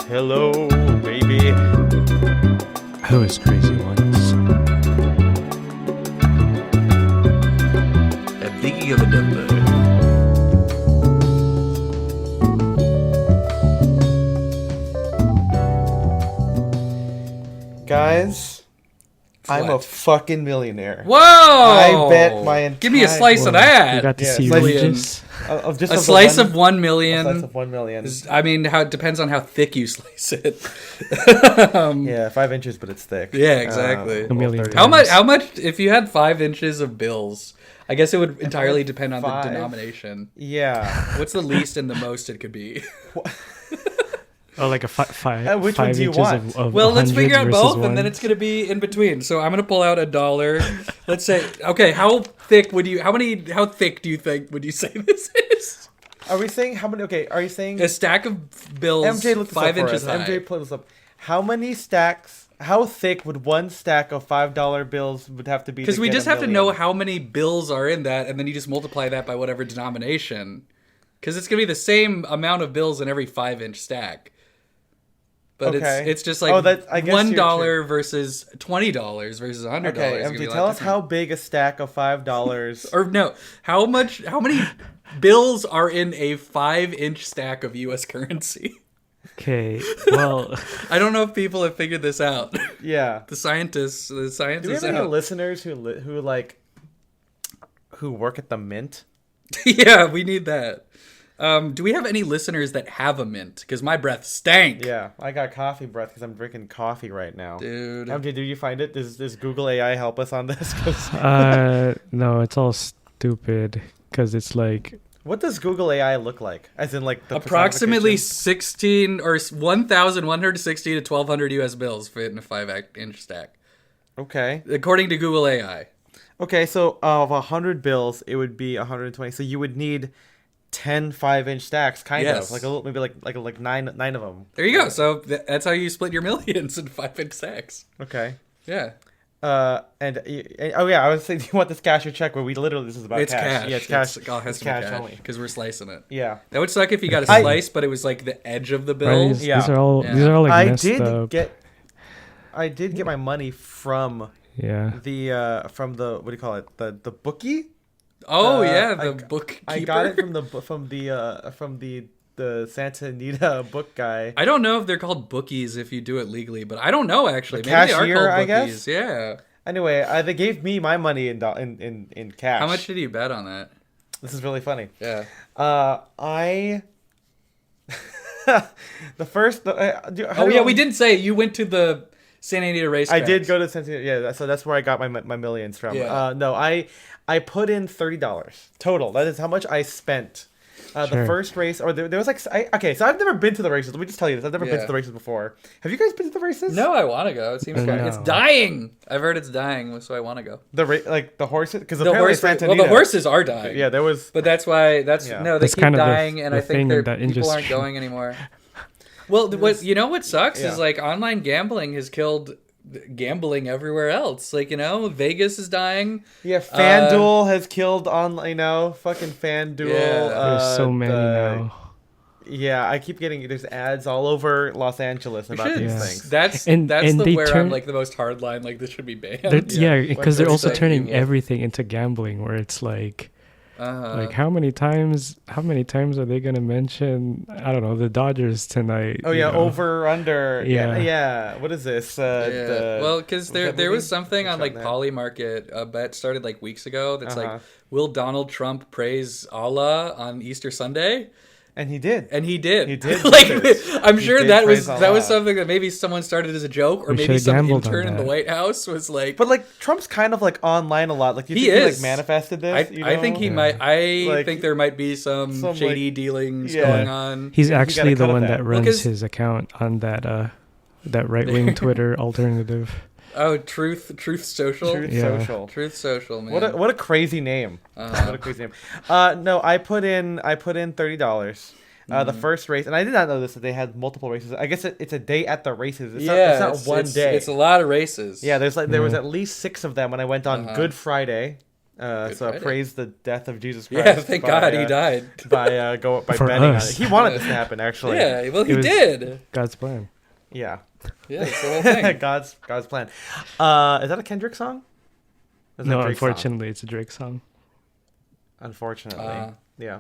Hello, baby. I was crazy once. I'm thinking of a number. Guys, I'm a fucking millionaire. Whoa! I bet my entire... Give me a slice of that. You got to Yeah, see slice- religious. Just A slice of 1 A million. slice of 1 million. I mean, how it depends on how thick you slice it. Yeah, 5 inches, but it's thick. Yeah, exactly. A million 30. times. How much? If you had 5 inches of bills, I guess it would entirely depend on the 5? denomination. Yeah. What's the least and the most it could be? Oh, like a Which five one do you inches want? of Well, let's hundreds figure out versus both, and then ones. it's going to be in between. So I'm going to pull out $1. Let's say, okay, how thick do you think would you say this is? Are we saying how many? Okay, are you saying A stack of bills, MJ? Look this 5 up for inches us. high. MJ, pull this up. How many stacks? How thick would one stack of $5 bills would have to be? Because we get just a have to know million? how many bills are in that, and then you just multiply that by whatever denomination. Because it's going to be the same amount of bills in every 5-inch stack. But Okay. it's just like I guess you're $1 versus $20 versus $100. Okay, It's gonna be MJ, a tell lot us how big a stack of $5. or no, how many bills are in a 5-inch stack of U.S. currency? Okay, well, I don't know if people have figured this out. Yeah. The scientists Do we have any listeners who work at the mint? Yeah, we need that. Do we have any listeners that have a mint? Because my breath stank. Yeah, I got coffee breath because I'm drinking coffee right now. Dude. MJ, do you find it? Does Google AI help us on this? 'Cause no, it's all stupid because it's like what does Google AI look like? As in, like the Approximately personification? 16 or 1,160 to 1,200 U.S. bills fit in a 5-inch stack, Okay. according to Google AI. Okay, so of 100 bills, it would be 120. So you would need 10 5-inch stacks, kind Yes. of like a little, maybe like nine of them. There you go. So that's how you split your millions in 5-inch stacks. Okay. Yeah. Oh yeah, I was saying, do you want this cash or check? Where we literally, this is about It's cash. Yeah, it's cash. It all has It's to be cash cash only. because we're slicing it. Yeah. That would suck if you got a I- slice, but it was like the edge of the right, bill. these Yeah. are all like I messed up. I did get my money from Yeah, the what do you call it? The bookie. Oh yeah, I the bookkeeper. I got it from the Santa Anita book guy. I don't know if they're called bookies if you do it legally, but I don't know actually. The Maybe they cashier, are I called guess? bookies. Yeah. Anyway, they gave me my money in cash. How much did you bet on that? This is really funny. Yeah. I the first. We didn't say you went to the Santa Anita Racetrack. I did go to Santa Anita. Yeah, so that's where I got my millions from. Yeah. No, I put in $30 total. That is how much I spent. The Sure. first race, or there was like, okay, so I've never been to the races. Let me just tell you this: I've never been Yeah. to the races before. Have you guys been to the races? No, I want to go. It seems No. it's dying. I've heard it's dying, so I want to go. Like the horses, because The apparently horse, Santa well, Anita. the horses are dying. Yeah, there was. But that's why they That's keep kind of the- dying, and the I thing think in that people aren't industry. going anymore. Well, what sucks Yeah. is like online gambling has killed gambling everywhere else. Like Vegas is dying. Yeah, FanDuel has killed fucking FanDuel. Yeah. there's so many now. Yeah, I keep getting there's ads all over Los Angeles about should. these Yeah. things. That's And that's they where I'm turn- like the most hardline. Like this should be banned. Yeah, because they're Like, also they're turning evil. everything into gambling, where it's like Uh-huh. how many times are they gonna mention, I don't know, the Dodgers tonight? Oh you yeah, know? over under. Yeah, Yeah. yeah. What is this? Yeah. Well, because there movie? was something on What's like on there? Poly Market, a bet started like weeks ago. That's Uh-huh. like, will Donald Trump praise Allah on Easter Sunday? And he did. And he did. He did like, do this. I'm He sure did that praise was Allah. something that maybe someone started as a joke, or We maybe should've some gambled on intern in the that. White House was like. But like Trump's kind of like online a lot. Like you He think he is. like manifested this. I think he Yeah. might. I Like, think there might be some shady like- dealings Yeah. going on. He's gotta actually the cut one it that that. runs 'cause- his account on that right wing Twitter alternative. Oh, Truth Social. Truth Yeah. Social. Truth Social, man. What a crazy name. What a crazy name. No, I put in $30. The first race, and I did not know this, that they had multiple races. I guess it's a day at the races. It's not one day. It's a lot of races. Yeah, there was at least 6 of them when I went on Good Friday. So Friday. praise the death of Jesus Christ. Yeah, thank God he died. By For betting on it. us. He wanted this to happen, actually. Yeah, well, he was- did. God's plan. Yeah. Yeah, that's the whole thing. God's plan. Is that a Kendrick song? That's a No, Drake song. unfortunately, it's a Drake song. Unfortunately. Yeah.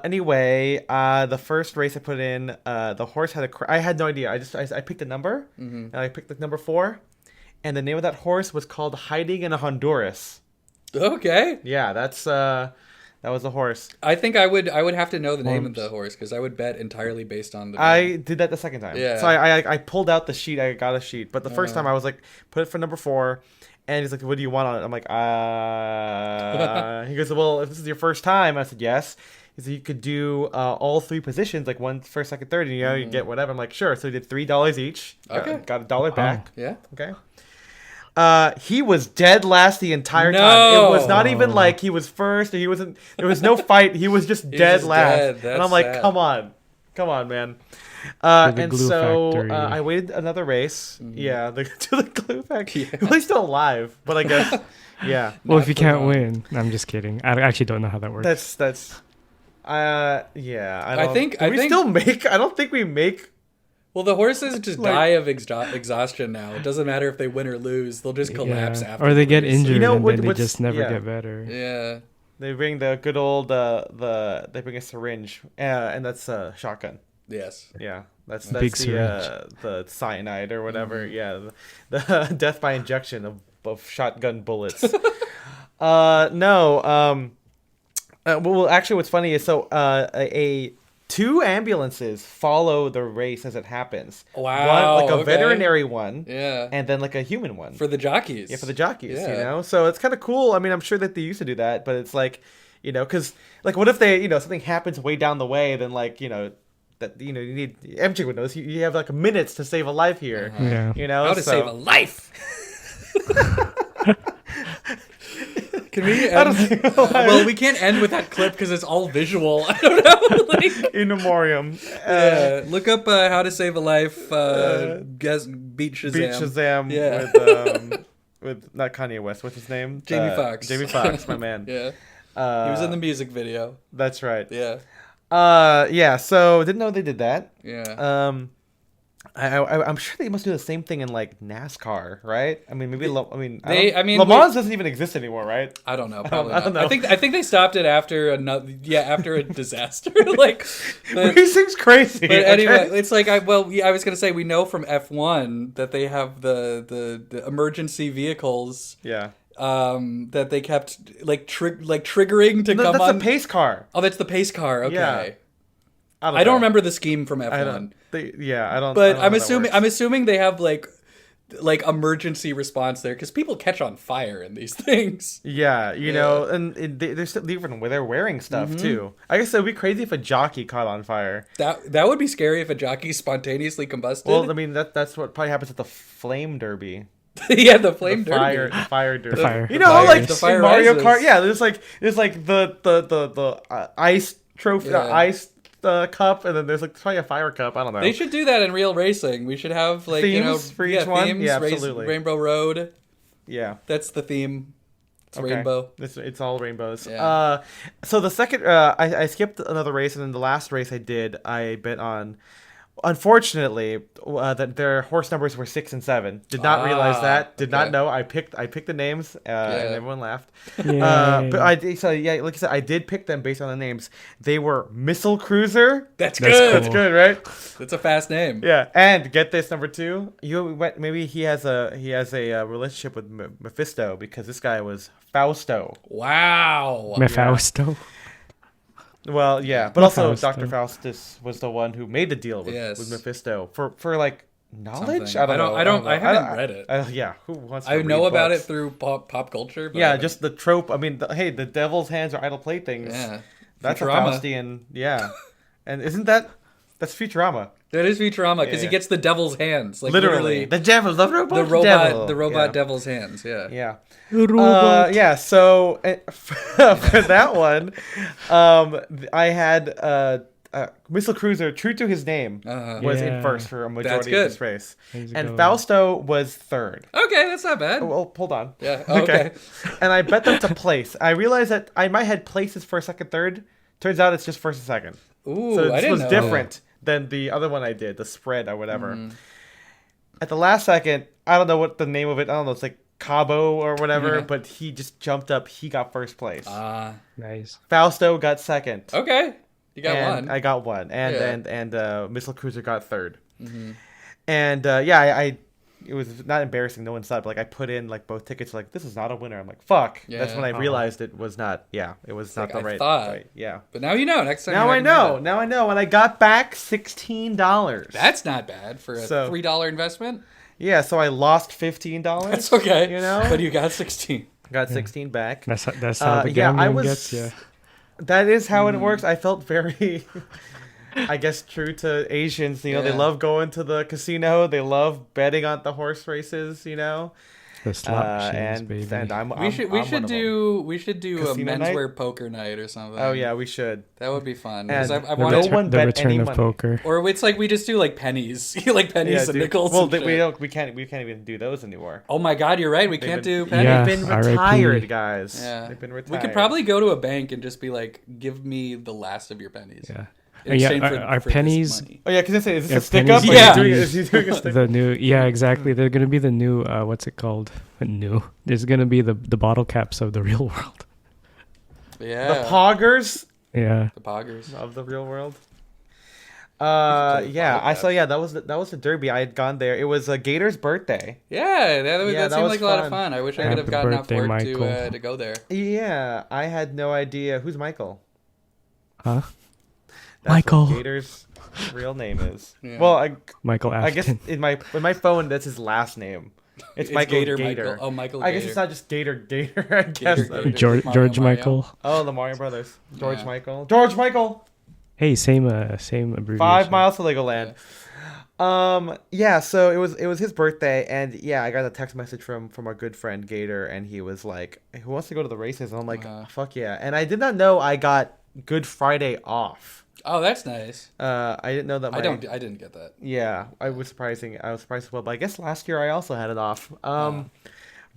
Anyway, the first race I put in, the horse had I had no idea. I picked a number, and I picked the number 4, and the name of that horse was called Hiding in a Honduras. Okay. Yeah, that was the horse. I think I would have to know the name of the horse because I would bet entirely based on the name. I did that the second time. Yeah. So I pulled out the sheet. I got a sheet, but the first time I was like, put it for number 4. And he's like, what do you want on it? I'm like, He goes, well, if this is your first time. I said, yes. He said, you could do all 3 positions, like 1, first, second, third, and you get whatever. I'm like, sure. So he did $3 each. Okay. Got $1 back. Yeah. Okay. He was dead last the entire time. No. It was not even like he was first or he wasn't. There was no fight. He was just dead just last. dead. And That's I'm like, sad. come on, man. the And glue so factory. I waited another race. Yeah, to the glue factory. Well, he's still alive, but I guess yeah. Well, Not if you for can't long. win, I'm just kidding. I actually don't know how that works. That's. Yeah. I think- still make. I don't think we make. Well, the horses just Like- die of exhaustion now. It doesn't matter if they win or lose; they'll just collapse after. Or they the get race. injured You know, and then they what's- just never yeah. get better. Yeah. They bring the good old they bring a syringe and that's a shotgun. Yes. Yeah, that's Big the cyanide or whatever. Yeah, the death by injection of shotgun bullets. No. Well, actually, what's funny is two ambulances follow the race as it happens. Wow, One, like a okay. veterinary one, Yeah. and then like a human one. For the jockeys. Yeah, for the jockeys, Yeah. you know? So it's kind of cool. I mean, I'm sure that they used to do that, but it's like, you know, because, like, what if they, something happens way down the way, then, like, that, you need, MJ would know this, you have, like, minutes to save a life here, Yeah. How to save a life. Can we end? Well, we can't end with that clip because it's all visual. I don't know. Like, In memoriam. yeah. Look up how to save a life. Guess beat Shazam. Beat Shazam Yeah. with not Kanye West. What's his name? Jamie Foxx. Jamie Foxx, my man. Yeah. He was in the music video. That's right. Yeah. Yeah. So didn't know they did that. Yeah. I'm sure they must do the same thing in like NASCAR, right? I mean, maybe. mean, Le Mans doesn't even exist anymore, right? I don't know. Probably I don't not. know. I think they stopped it after after a disaster. Like, but, Racing's crazy. but anyway, it's like I was gonna say we know from F1 that they have the emergency vehicles. Yeah. That they kept triggering to No, come that's on. a pace car. Oh, that's the pace car. Okay. Yeah. I don't remember the scheme from F1. I don't. I don't. But I don't know how that I'm works. assuming they have like emergency response there because people catch on fire in these things. Yeah, you know, and they're still even where they're wearing stuff too. I guess it would be crazy if a jockey caught on fire. That would be scary if a jockey spontaneously combusted. Well, I mean that's what probably happens at the flame derby. Yeah, the flame The derby. fire derby. The fire. You know how like The fire in Mario rises. Kart, yeah, there's like the ice trophy, Yeah. ice cup, and then there's like probably a fire cup. I don't know. They should do that in real racing. We should have like Themes for each one? themes, Yeah, absolutely. Rainbow Road. Yeah. That's the theme. It's Okay. rainbow. It's all rainbows. Yeah. So the second, I skipped another race, and then the last race I did, I bet on. Unfortunately, that their horse numbers were 6 and 7. Did not realize that. Did not okay. know. I picked the names, and everyone laughed. Yay. But like I said, I did pick them based on the names. They were Missile Cruiser. That's That's good. That's good, right? That's a fast name. Yeah, and get this, number 2. Maybe he has a relationship with Mephisto because this guy was Fausto. Wow. Mephisto. Well, yeah, but also Mephisto. Dr. Faustus was the one who made the deal with Yes. Mephisto for like knowledge. Something. I don't know. I haven't read it. Yeah, who wants? To I know read about books? it through pop culture. But I Yeah, haven't- just the trope. I mean, the devil's hands are idle playthings. yeah. That's Futurama. a Faustian. Yeah, and isn't that's Futurama? That is Futurama because Yeah. he gets the devil's hands, like Literally, the devil, the robot, the devil. robot Yeah. devil's hands. Yeah. Yeah. Robot. Yeah, so for that one, I had Missile Cruiser, true to his name, was in Yeah. first for a That's majority of good. this race. How's it And going? Fausto was third. Okay, that's not bad. Oh, well, hold on. Yeah. Oh, okay. And I bet them to place. I realized that I might had places first, second, third. Turns out it's just first and second. Ooh, So I this didn't was know different than the other one I did, the spread or whatever. Mm-hmm. At the last second, I don't know what the name of it. I don't know. It's like Cabo or whatever. Yeah. But he just jumped up. He got first place. Nice. Fausto got second. Okay. You got and one. I got one. And Yeah. and Missile Cruiser got third. Mm-hmm. And I it was not embarrassing. No one saw it. But like I put in like both tickets. Like this is not a winner. I'm like fuck. That's Yeah. when I realized it was not. Yeah, it was not like the I right. thought. Right, yeah. But now you know. Next time. Now you're I not gonna do know. that. Now I know. And I got back $16. That's not bad for a So- $3 investment. Yeah. So I lost $15. That's okay. You know. But you got 16. Got 16 back. That's how the yeah, I gambling was. gets you. That is how it works. I felt very, I guess, true to Asians. You know, they Yeah. love going to the casino. They love betting on the horse races. You know, The slot machines, and baby. I'm We I'm should one of them. do a Casino night? menswear poker night or something. Oh yeah, we should. That would be fun. And 'Cause I the, wanted no one the bet return any of money. poker. Or it's like we just do like pennies, like pennies and dude. nickels. Well, and shit. we can't even do those anymore. Oh my God, you're right. We They've can't been- do pennies. Yeah. They've been RIP. retired, guys. Yeah. They've been We retired. could probably go to a bank and just be like, "Give me the last of your pennies." Yeah. In Yeah, exchange are for this pennies- money. Oh yeah, because is this Yeah, a stick pennies up? would Or be is he doing a stick? The new, yeah, exactly. They're gonna be the new. What's it called? New. There's gonna be the bottle caps of the real world. Yeah. The poggers Yeah. The poggers. of the real world. play Yeah, bottle I saw. Yeah, that was the derby. I had gone there. It was Gator's birthday. Yeah, Yeah, that that seemed was like a lot of fun. fun. I wish I Happy could have gotten off birthday, work Michael. to go there. Yeah, I had no idea who's Michael. Huh? That's Michael. what Gator's real name is. Yeah. Well, Michael I guess Afton. in my phone that's his last name. It's Michael Gator. Gator. Oh, Michael. I guess Gator. it's not just Gator. I guess. Gator. George Mario. Michael. Oh, the Mario Brothers. George Yeah. Michael. George Michael. Hey, same abbreviation. 5 miles to Legoland. Yeah, so it was his birthday, and yeah, I got a text message from our good friend Gator, and he was like, "Who wants to go to the races?" And I'm like, "Fuck yeah!" And I did not know I got Good Friday off. Oh, that's nice. I didn't know that. I didn't get that. Yeah, I was surprised as well, but I guess last year I also had it off.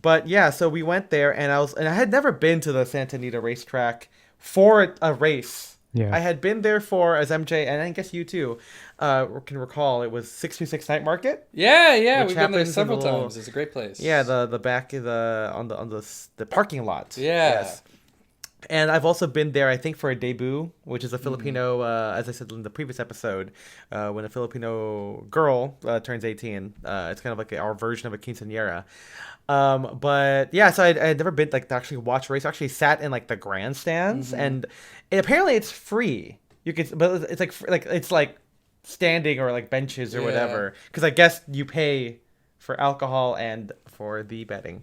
But yeah, so we went there, and I had never been to the Santa Anita racetrack for a race. Yeah. I had been there for, as MJ, and I guess you too, can recall, it was 626 Night Market. Yeah, Which we've been there happens in several the little- times. It's a great place. Yeah, the back of on the parking lot. Yeah. Yes. And I've also been there, I think, for a debut, which is a Filipino, as I said in the previous episode, when a Filipino girl turns 18. It's kind of like our version of a quinceañera. But yeah, so I had never been like to actually watch a race. I actually sat in like the grandstands, and apparently it's free. You can, but it's like standing or like benches or Yeah. whatever. Because I guess you pay for alcohol and for the betting.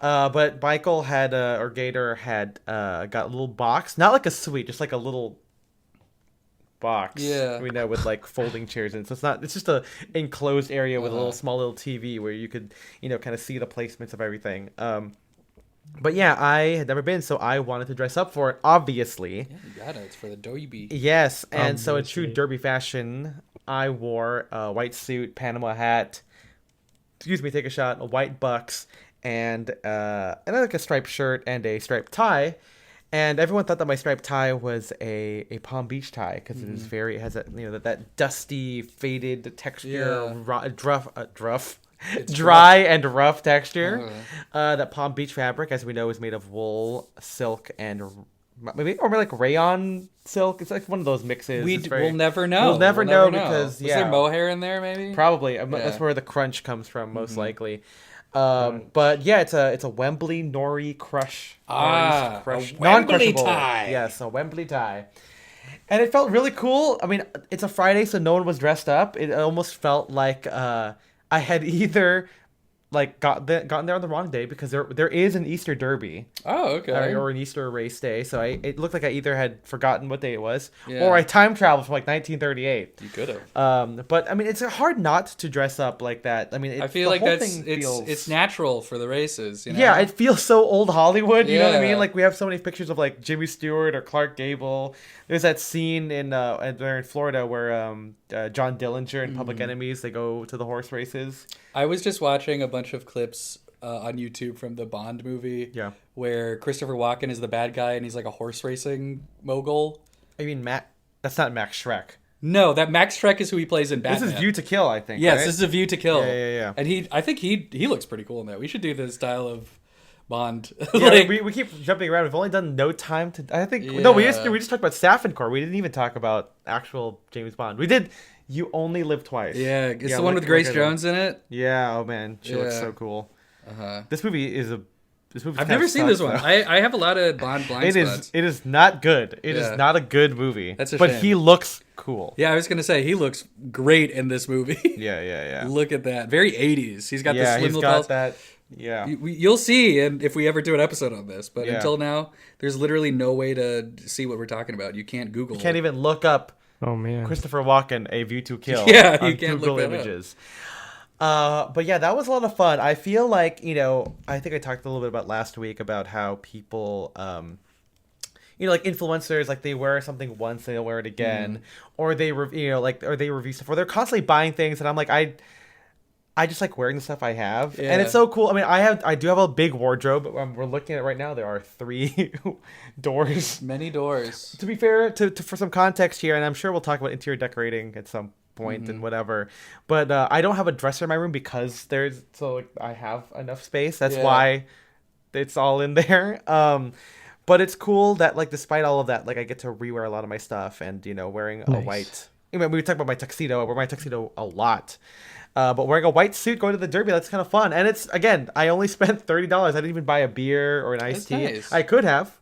But Michael or Gator had got a little box, not like a suite, just like a little box. Yeah. We know, with like folding chairs, and so it's just a enclosed area with a little small little TV where you could, kind of see the placements of everything. But yeah, I had never been, so I wanted to dress up for it, obviously. Yeah, you got it. It's for the derby. Yes, and so in true Obviously. derby fashion, I wore a white suit, Panama hat, take a shot, a white bucks, and like a striped shirt and a striped tie. And everyone thought that my striped tie was a Palm Beach tie because it is it has that dusty, faded texture, dry and rough texture. That Palm Beach fabric, as we know, is made of wool, silk, and maybe like rayon silk. It's like one of those mixes. We'll never know. We'll never know because was there mohair in there? Maybe. Probably. That's where the crunch comes from, most likely. But yeah, it's a Wembley Nori crush. A Crush, Wembley non-crushable. tie. Yes, a Wembley tie. And it felt really cool. I mean, it's a Friday, so no one was dressed up. It almost felt like I had either gotten there on the wrong day because there is an Easter Derby. Oh, okay. Or an Easter race day. So it looked like I either had forgotten what day it was, Yeah. or I time traveled from like 1938. You could have. But I mean, it's hard not to dress up like that. I mean, I feel like it's natural for the races. You know? Yeah, it feels so old Hollywood. You know what I Yeah. mean? Like we have so many pictures of like Jimmy Stewart or Clark Gable. There's that scene they're in Florida where John Dillinger and Public Enemies, they go to the horse races. I was just watching a bunch of clips on YouTube from the Bond movie. Yeah. Where Christopher Walken is the bad guy and he's like a horse racing mogul. I mean, that's not Max Schreck. No, that Max Schreck is who he plays in Batman. This is View to Kill, I think. Yes, right? this is A View to Kill. Yeah. And I think he looks pretty cool in that. We should do this style of Bond. Yeah, we keep jumping around. We've only done No Time to. I think no, we just talked about Safencore. We didn't even talk about actual James Bond. We did. You Only Live Twice. Yeah, it's the one with Grace Jones in it. Yeah. Oh man, she looks so cool. This movie is I've never seen this one. I have a lot of Bond blind spots. It is not good. It is not a good movie. That's a but shame. he looks cool. Yeah, I was gonna say he looks great in this movie. Yeah. Look at that, very 80s. He's got the slim he's lapels. got that. Yeah. You'll see, and if we ever do an episode on this, but Yeah. until now, there's literally no way to see what we're talking about. You can't Google. You can't it. even look up Oh man. Christopher Walken, A View to Kill. Yeah, on you can't Google look that Images. But yeah, that was a lot of fun. I feel like, I think I talked a little bit about last week about how people, like influencers, like they wear something once, they'll wear it again, or they review stuff, or they're constantly buying things, and I'm like, I just like wearing the stuff I have, and it's so cool. I mean, I do have a big wardrobe. We're looking at it right now. There are 3 doors. Many doors. To be fair, for some context here, and I'm sure we'll talk about interior decorating at some point and whatever, but I don't have a dresser in my room because I have enough space. That's why it's all in there. But it's cool that like despite all of that, like I get to rewear a lot of my stuff, and wearing a white. I mean, we talk about my tuxedo. I wear my tuxedo a lot. But wearing a white suit going to the Derby, that's kind of fun. And it's, again, I only spent $30. I didn't even buy a beer or an iced tea. Nice. I could have,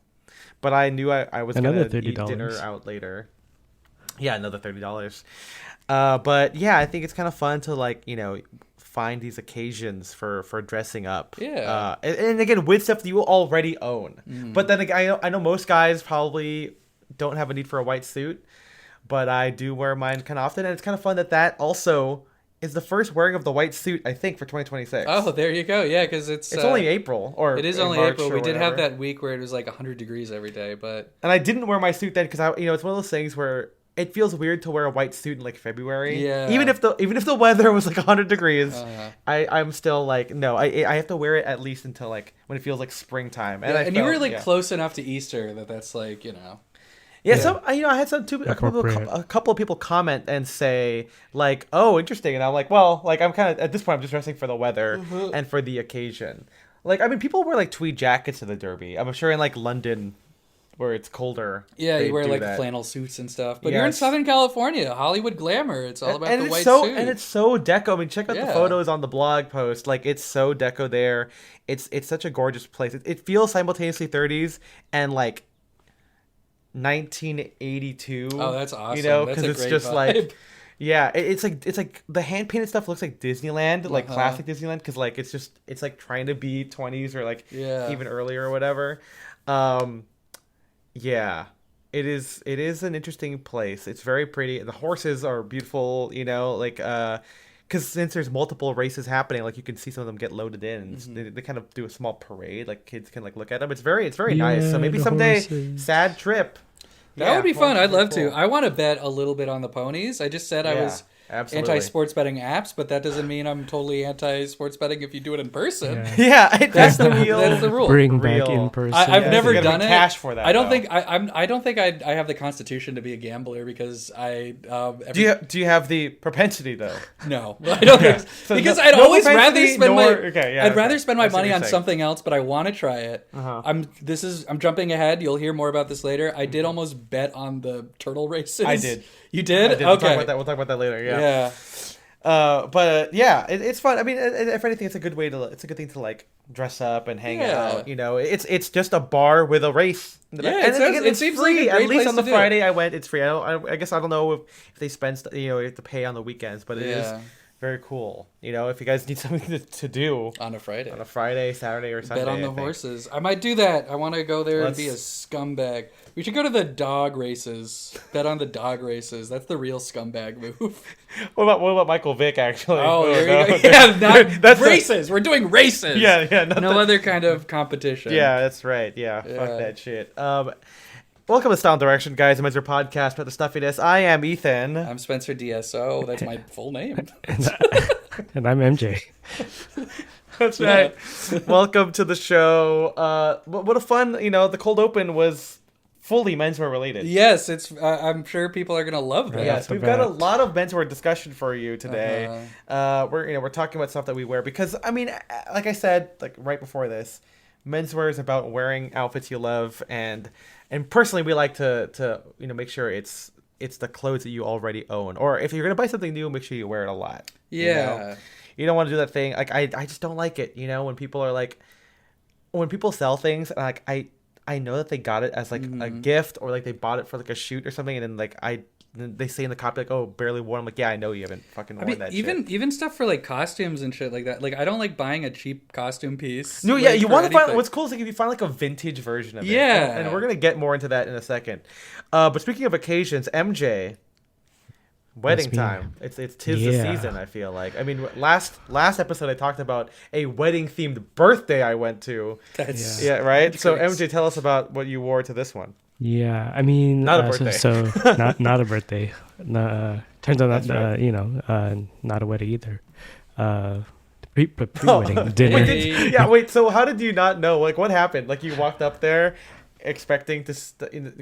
but I knew I was going to eat $30. dinner out later. Yeah, another $30. But yeah, I think it's kind of fun to find these occasions for dressing up. Yeah. And again, with stuff that you already own. But then again, I know most guys probably don't have a need for a white suit, but I do wear mine kind of often. And it's kind of fun that also is the first wearing of the white suit, I think, for 2026. Oh, there you go. Yeah, because it's only April. It is only March April. or We did have whatever. that week where it was like 100 degrees every day, but... And I didn't wear my suit then because it's one of those things where it feels weird to wear a white suit in like February. Yeah. Even if the weather was like 100 degrees, I'm still like, no, I have to wear it at least until like when it feels like springtime. And you were like close enough to Easter that's like, Yeah, so I had a couple of people comment and say like, "Oh, interesting," and I'm like, "Well, like I'm kind of at this point, I'm just dressing for the weather and for the occasion." Like, I mean, people wear like tweed jackets to the Derby. I'm sure in like London, where it's colder. Yeah, you wear like that. flannel suits and stuff. But you're in Southern California, Hollywood glamour. It's all about the white suit. And it's so deco. I mean, check out the photos on the blog post. Like, it's so deco there. It's such a gorgeous place. It feels simultaneously 30s and like 1982. Oh, that's awesome. Because it's just vibe. like, yeah, it's like the hand painted stuff looks like Disneyland, like classic Disneyland, because like it's like trying to be 20s or like even earlier or whatever. Yeah, it is an interesting place. It's very pretty. The horses are beautiful. Because since there's multiple races happening, like you can see some of them get loaded in. And they kind of do a small parade, like kids can like look at them. It's very nice. So maybe someday, sad trip. That would be fun. I'd love to. Cool. I want to bet a little bit on the ponies. I just said I was anti-sports betting apps, but that doesn't mean I'm totally anti-sports betting if you do it in person. Yeah, that's the rule. Bring back in person. I've never done it. Cash for that. I don't think I have the constitution to be a gambler because Do you have the propensity though? No, I don't think so, because I'd always rather spend I'd rather spend my money on something else, but I want to try it. I'm jumping ahead. You'll hear more about this later. I did almost bet on the turtle races. I did. You did? I did. Okay. We'll talk about that later. Yeah. Yeah. It's fun. I mean, if anything, it's a good thing to like dress up and hang out. It's just a bar with a race. Yeah, it seems free. like a great At least place on the to do Friday I went, it's free. I guess I don't know if they spend you have to pay on the weekends, but it is Very cool. If you guys need something to do on a Friday, Saturday, or Sunday, bet on the horses. I might do that. I want to go there and be a scumbag. We should go to the dog races. Bet on the dog races. That's the real scumbag move. What about Michael Vick, actually? Oh, there you go. Yeah, that's races. We're doing races. Yeah. No other kind of competition. Yeah, that's right. Yeah, fuck that shit. Welcome to Style and Direction, guys. The Menswear podcast about the stuffiness. I am Ethan. I'm Spencer DSO. That's my full name. And I'm MJ. That's right. Welcome to the show. What a fun, the cold open was fully menswear related. Yes, it's. I'm sure people are gonna love that. Yes, we've got a lot of menswear discussion for you today. We're talking about stuff that we wear because like I said, like right before this, menswear is about wearing outfits you love, and personally we like to make sure it's the clothes that you already own, or if you're gonna buy something new, make sure you wear it a lot. Yeah. You don't want to do that thing. Like I just don't like it. When people are like, when people sell things, and like I know that they got it as like a gift, or like they bought it for like a shoot or something, and then like they say in the copy like, oh, barely worn. I'm like, yeah, I know you haven't fucking worn that shit. Even stuff for like costumes and shit like that. Like I don't like buying a cheap costume piece. No, yeah, you want to find what's cool is like if you find like a vintage version of it. Yeah, and we're gonna get more into that in a second. But speaking of occasions, MJ. Wedding time. It's the season, I feel like. I mean, last episode I talked about a wedding themed birthday I went to. Yeah, right? So MJ, tell us about what you wore to this one. Yeah, I mean, not a birthday. So not a birthday. Turns out not a wedding either. Pre-wedding dinner. Wait, so how did you not know? Like, what happened? Like, you walked up there expecting to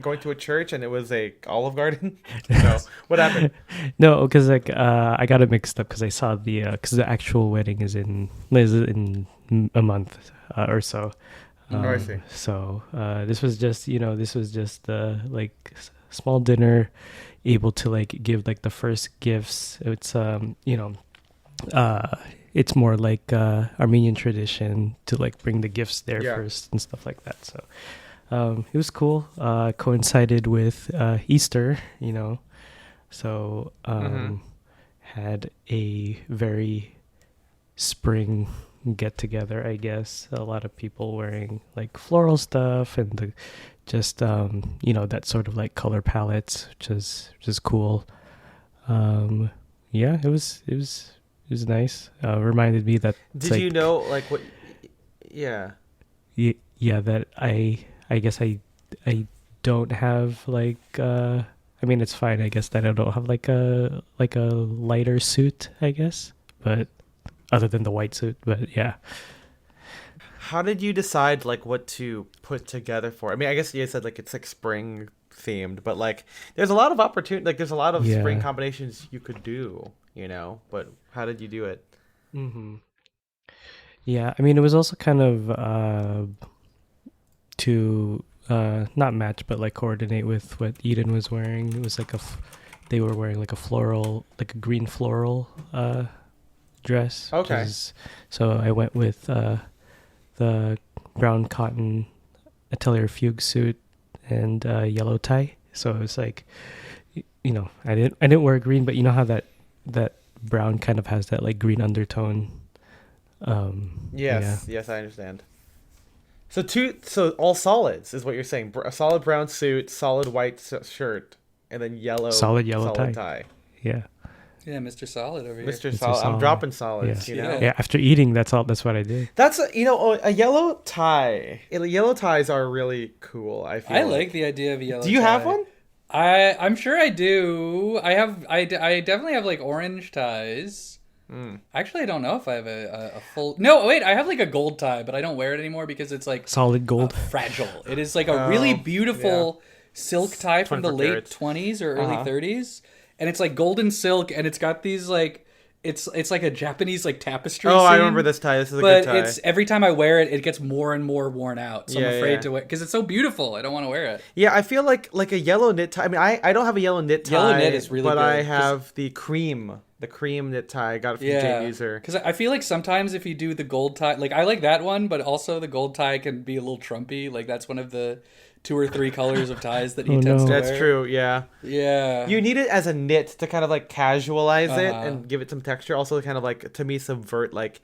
going to a church and it was a Olive Garden? No, what happened? No, because like I got it mixed up because I saw because the actual wedding is in a month or so. I see. So this was just like small dinner, able to like give like the first gifts. It's it's more like Armenian tradition to like bring the gifts there first and stuff like that. So. It was cool. Coincided with Easter, so had a very spring get together, I guess. A lot of people wearing like floral stuff and that sort of like color palettes, which is cool. It was nice. Reminded me that. Did you know like what? Yeah. Yeah, that I guess I don't have like it's fine I guess that I don't have like a lighter suit, I guess, but other than the white suit, but yeah. How did you decide like what to put together for? I mean, I guess you said like it's like spring themed, but like there's a lot of opportunity, like there's a lot of spring combinations you could do, but how did you do it? Yeah, I mean, it was also kind of to not match but like coordinate with what Eden was wearing. It was like they were wearing like a floral, like a green floral dress. Okay. So I went with the brown cotton Atelier Fugue suit and yellow tie. So it was like, I didn't wear green, but you know how that brown kind of has that like green undertone. Yes, I understand. So all solids is what you're saying. A solid brown suit, solid white shirt, and then solid yellow tie. Yeah. Yeah, Mr. Solid over here. Mr. Solid. I'm dropping solids. Yeah. Yeah. After eating, that's what I did. That's a yellow tie. Yellow ties are really cool. I like the idea of a yellow. Do you have one? I'm sure I do. I definitely have like orange ties. Actually, I don't know if I have a full. No, wait, I have like a gold tie, but I don't wear it anymore because it's like solid gold, fragile. It is like a really beautiful silk tie from the late 20s or early 30s, and it's like golden silk, and it's got these like it's like a Japanese like tapestry. Oh, scene, I remember this tie. This is a good tie. But it's every time I wear it, it gets more and more worn out. So I'm afraid to wear because it's so beautiful. I don't want to wear it. Yeah, I feel like a yellow knit tie. I mean, I don't have a yellow knit tie. Yellow knit is really but good. I have the cream knit tie. I got it from Jay User. Because I feel like sometimes if you do the gold tie, like I like that one, but also the gold tie can be a little Trumpy. Like that's one of the 2 or 3 colors of ties that he tends to wear. That's true, yeah. Yeah. You need it as a knit to kind of like casualize it and give it some texture. Also, kind of like, to me, subvert like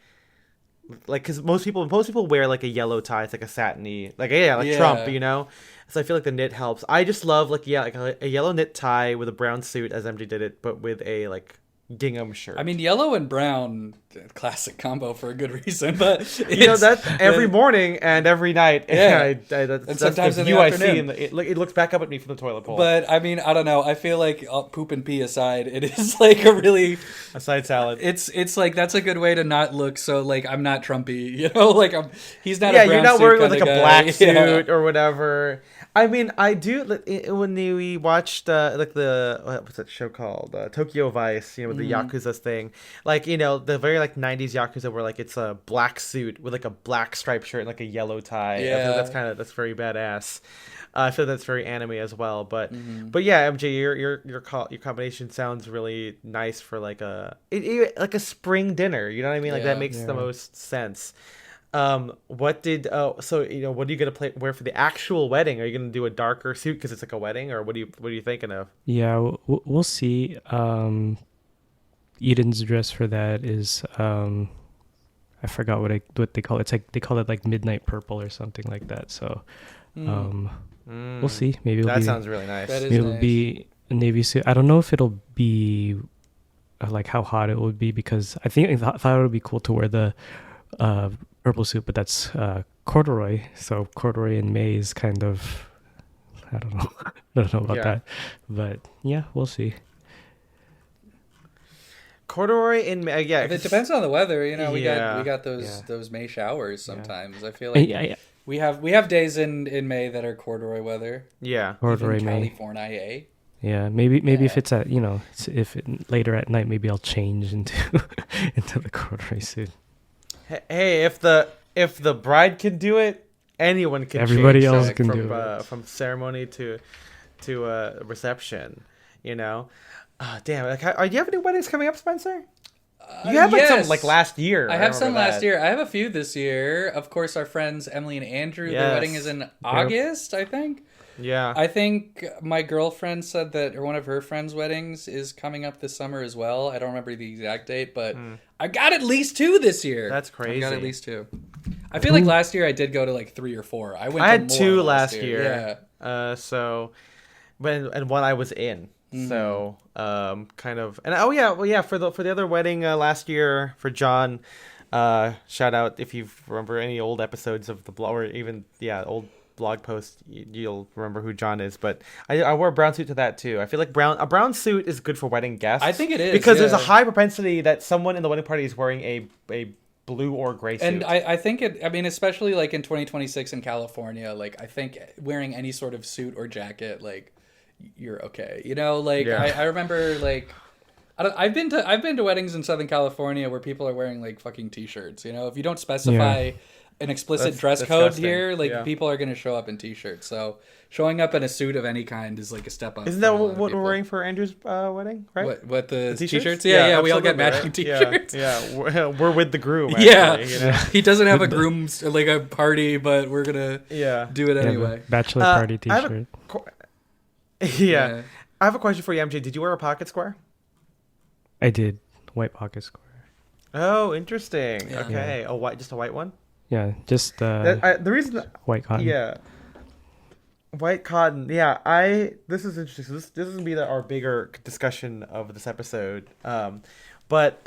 because most people wear like a yellow tie. It's like a satiny, like Trump, you know. So I feel like the knit helps. I just love like a yellow knit tie with a brown suit, as MJ did it, but with a like gingham shirt. I mean, yellow and brown, classic combo for a good reason. But that's every morning and every night. Yeah, that's sometimes the in view the I afternoon. see. It looks back up at me from the toilet bowl. But I mean, I don't know. I feel like poop and pee aside, it is like a really a side salad. It's like that's a good way to not look so like I'm not Trumpy, you know. Like he's not. Yeah, a brown you're not suit wearing with kind like of a guy. black suit or whatever. I mean, I do when we watched like what's that show called Tokyo Vice, you know, with the Yakuza thing, like, you know, the very like 90s Yakuza where like it's a black suit with like a black striped shirt and like a yellow tie. Yeah, I feel that's very badass. I feel that's very anime as well, but yeah, MJ, your combination sounds really nice for like like a spring dinner. You know what I mean? Like that makes the most sense. What are you gonna wear for the actual wedding? Are you gonna do a darker suit because it's like a wedding, or what are you thinking of? Yeah, we'll see. Eden's dress for that is I forgot what they call it. It's like they call it like midnight purple or something like that. So we'll see. Maybe that sounds really nice. It'll be a navy suit. I don't know if it'll be like how hot it would be, because I thought it would be cool to wear the purple suit, but that's corduroy. So corduroy in May is kind of, I don't know. I don't know about that, but yeah, we'll see. Corduroy in May, It depends on the weather. You know, we got those May showers sometimes. I feel like we have days in May that are corduroy weather. Yeah, corduroy May. California. Yeah, maybe if it's at later at night, maybe I'll change into the corduroy suit. Hey, if the bride can do it, anyone can. Everybody change, else can do it. From ceremony to reception, you know. Damn! Like, do you have any weddings coming up, Spencer? You had some like last year. I have some last year. I have a few this year. Of course, our friends Emily and Andrew. Their wedding is in August, I think. Yeah. I think my girlfriend said that one of her friends' weddings is coming up this summer as well. I don't remember the exact date, but I got at least 2 this year. That's crazy. I got at least 2. I feel like last year I did go to like 3 or 4. I had 2 last year. Yeah. So, and one I was in. So, kind of, and for the other wedding last year for John, shout out if you remember any old episodes of the blog, or even old blog posts, you'll remember who John is. But I wore a brown suit to that too. I feel like a brown suit is good for wedding guests. I think it is, because there's a high propensity that someone in the wedding party is wearing a blue or gray suit. And I think especially like in 2026 in California, like I think wearing any sort of suit or jacket, like, you're okay, you know. Like I remember, like, I've been to weddings in Southern California where people are wearing like fucking t-shirts. You know, if you don't specify an explicit dress code here, like people are gonna show up in t-shirts. So showing up in a suit of any kind is like a step up. Isn't that what we're wearing for Andrew's wedding, right? What the t-shirts? Yeah, we all get matching t-shirts. Yeah, we're with the groom. Actually, you know? He doesn't have a groom's like a party, but we're gonna do it anyway. Bachelor party t-shirt. I have a question for you, MJ. Did you wear a pocket square? I did. White pocket square. Oh, interesting. Yeah. Okay, just a white one. Yeah, just the reason white cotton. Yeah, white cotton. Yeah, this is interesting. So this is gonna be our bigger discussion of this episode. But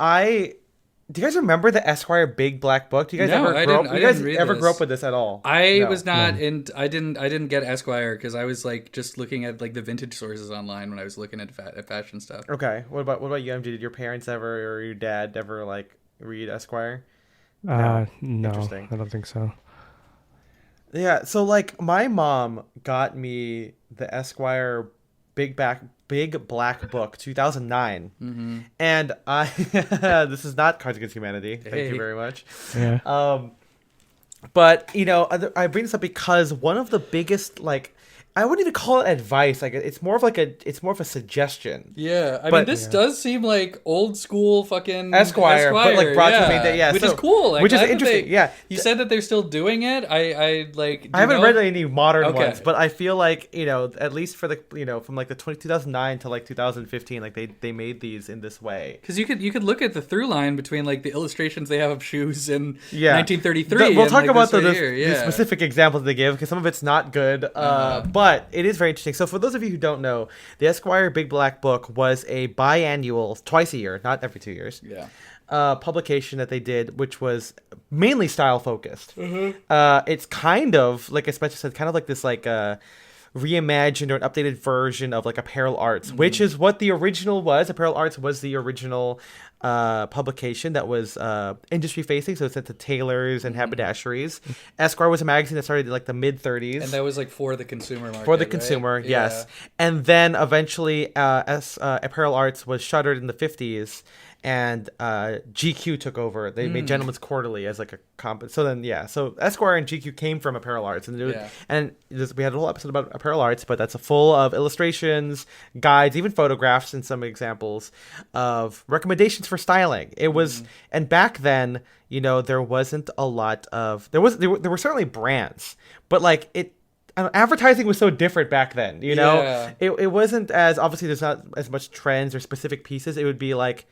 do you guys remember the Esquire Big Black Book? Do you guys ever grow up with this at all? I was not, and I didn't get Esquire because I was like just looking at like the vintage sources online when I was looking at fashion stuff. Okay, what about you, MJ? Did your parents ever or your dad ever like read Esquire? No, I don't think so. Yeah, so like my mom got me the Esquire Big Black Book 2009, and I this is not Cards Against Humanity. Thank you very much. Yeah. But you know, I bring this up because one of the biggest, like, I wouldn't even call it advice. Like it's more of a suggestion. Yeah, I mean, this does seem like old school fucking Esquire, but like brought to me, which is cool. Like, which is interesting. You said that they're still doing it. I haven't read any modern ones, but I feel like at least for the from like the 2009 to like 2015, like they made these in this way. Because you could look at the through line between like the illustrations they have of shoes in 1933. We'll talk about the specific examples they give because some of it's not good. But it is very interesting. So for those of you who don't know, the Esquire Big Black Book was a biannual, twice a year, not every 2 years, publication that they did, which was mainly style focused. It's kind of, like I said, kind of like this like reimagined or an updated version of like Apparel Arts, which is what the original was. Apparel Arts was the original publication that was industry facing, so it sent to tailors and haberdasheries. Esquire was a magazine that started in like the mid 30s, and that was like for the consumer market. For the consumer, right? Yes. And then eventually, Apparel Arts was shuttered in the 50s, and GQ took over. They made Gentleman's Quarterly as like a comp. So then, so Esquire and GQ came from Apparel Arts, and we had a whole episode about Apparel Arts, but that's full of illustrations, guides, even photographs, and some examples of recommendations for styling. It was, and back then, there wasn't a lot of there were certainly brands, but like advertising was so different back then. It wasn't as, obviously there's not as much trends or specific pieces. It would be like,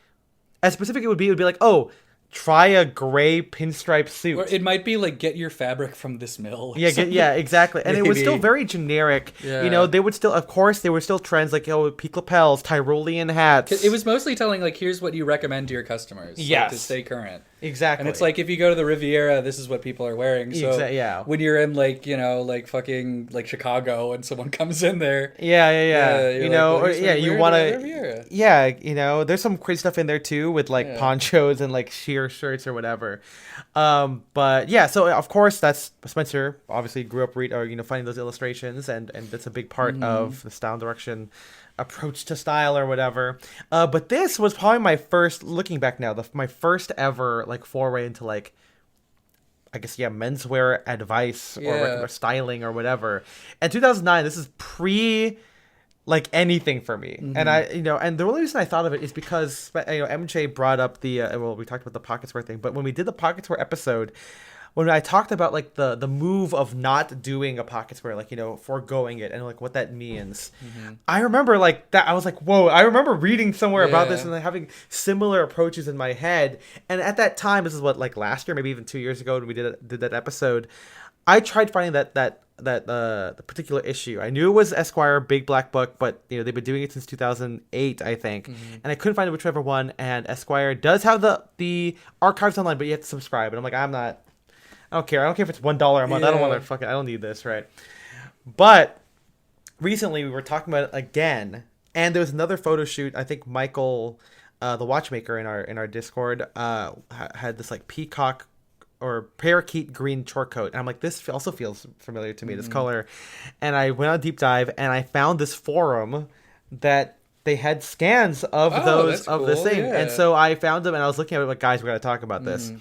as specific it would be like, oh, try a gray pinstripe suit. Or it might be like, get your fabric from this mill. Yeah, exactly. And it was still very generic. Yeah. They would still, of course, there were still trends like, peak lapels, Tyrolean hats. It was mostly telling like, here's what you recommend to your customers. Yes. To stay current. Exactly. And it's like, if you go to the Riviera, this is what people are wearing. So when you're in like, like fucking like Chicago and someone comes in there. You want to, there's some crazy stuff in there too with like ponchos and like sheer shirts or whatever. So of course that's Spencer obviously grew up finding those illustrations, and that's a big part of the style direction approach to style or whatever. But this was probably my first, looking back now, my first ever like foray into like, I guess, menswear advice or styling or whatever. And 2009, this is pre like anything for me. And I, and the only reason I thought of it is because, MJ brought up we talked about the pocket square thing, but when we did the pocket square episode, when I talked about like the move of not doing a pocket square, like, foregoing it and like what that means, I remember like that. I was like, whoa, I remember reading somewhere about this and then having similar approaches in my head. And at that time, this is what, like last year, maybe even 2 years ago when we did that episode, I tried finding the particular issue. I knew it was Esquire Big Black Book, but they've been doing it since 2008, I think, and I couldn't find whichever one. And Esquire does have the archives online, but you have to subscribe. And I'm like, I don't care. I don't care if it's $1 a month. I don't want to I don't need this, right? But recently we were talking about it again, and there was another photo shoot. I think Michael, the watchmaker in our Discord, had this like peacock or parakeet green short coat, and I'm like, this also feels familiar to me, this color. And I went on a deep dive, and I found this forum that they had scans of this thing, and so I found them, and I was looking at it like, guys, we got to talk about this,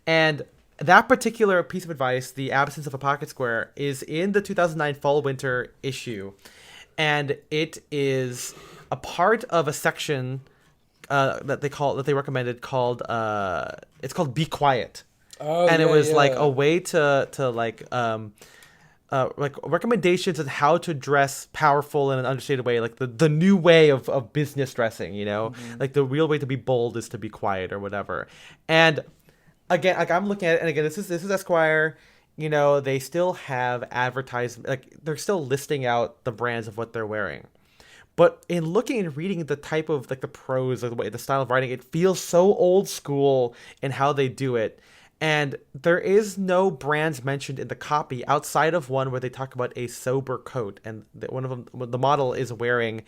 and that particular piece of advice, the absence of a pocket square, is in the 2009 fall-winter issue, and it is a part of a section that they recommended called it's called "Be Quiet," and it was like a way to like recommendations on how to dress powerful in an understated way, like the new way of business dressing. Like the real way to be bold is to be quiet or whatever, and. Again, like I'm looking at it, and again, this is Esquire. They still have advertisement, like they're still listing out the brands of what they're wearing. But in looking and reading the type of like the prose or the style of writing, it feels so old school in how they do it. And there is no brands mentioned in the copy outside of one where they talk about a sober coat, and one of them, the model is wearing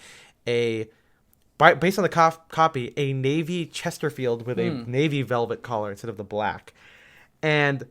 based on the copy, a navy Chesterfield with a navy velvet collar instead of the black. And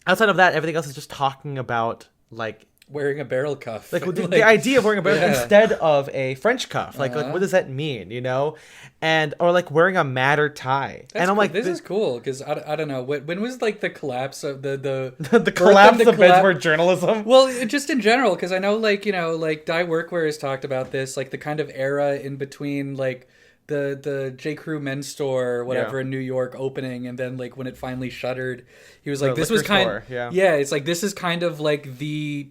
outside of that, everything else is just talking about like wearing a barrel cuff. Like, the idea of wearing a barrel instead of a French cuff. Like what does that mean, you know? And or like wearing a madder tie. And I'm like, this is cool because I don't know when was like the collapse of the the collapse of menswear journalism. Well, just in general, because I know like like Dye Workwear has talked about this, like the kind of era in between like the J. Crew men's store or whatever in New York opening, and then like when it finally shuttered, he was like, this was kind it's like this is kind of like the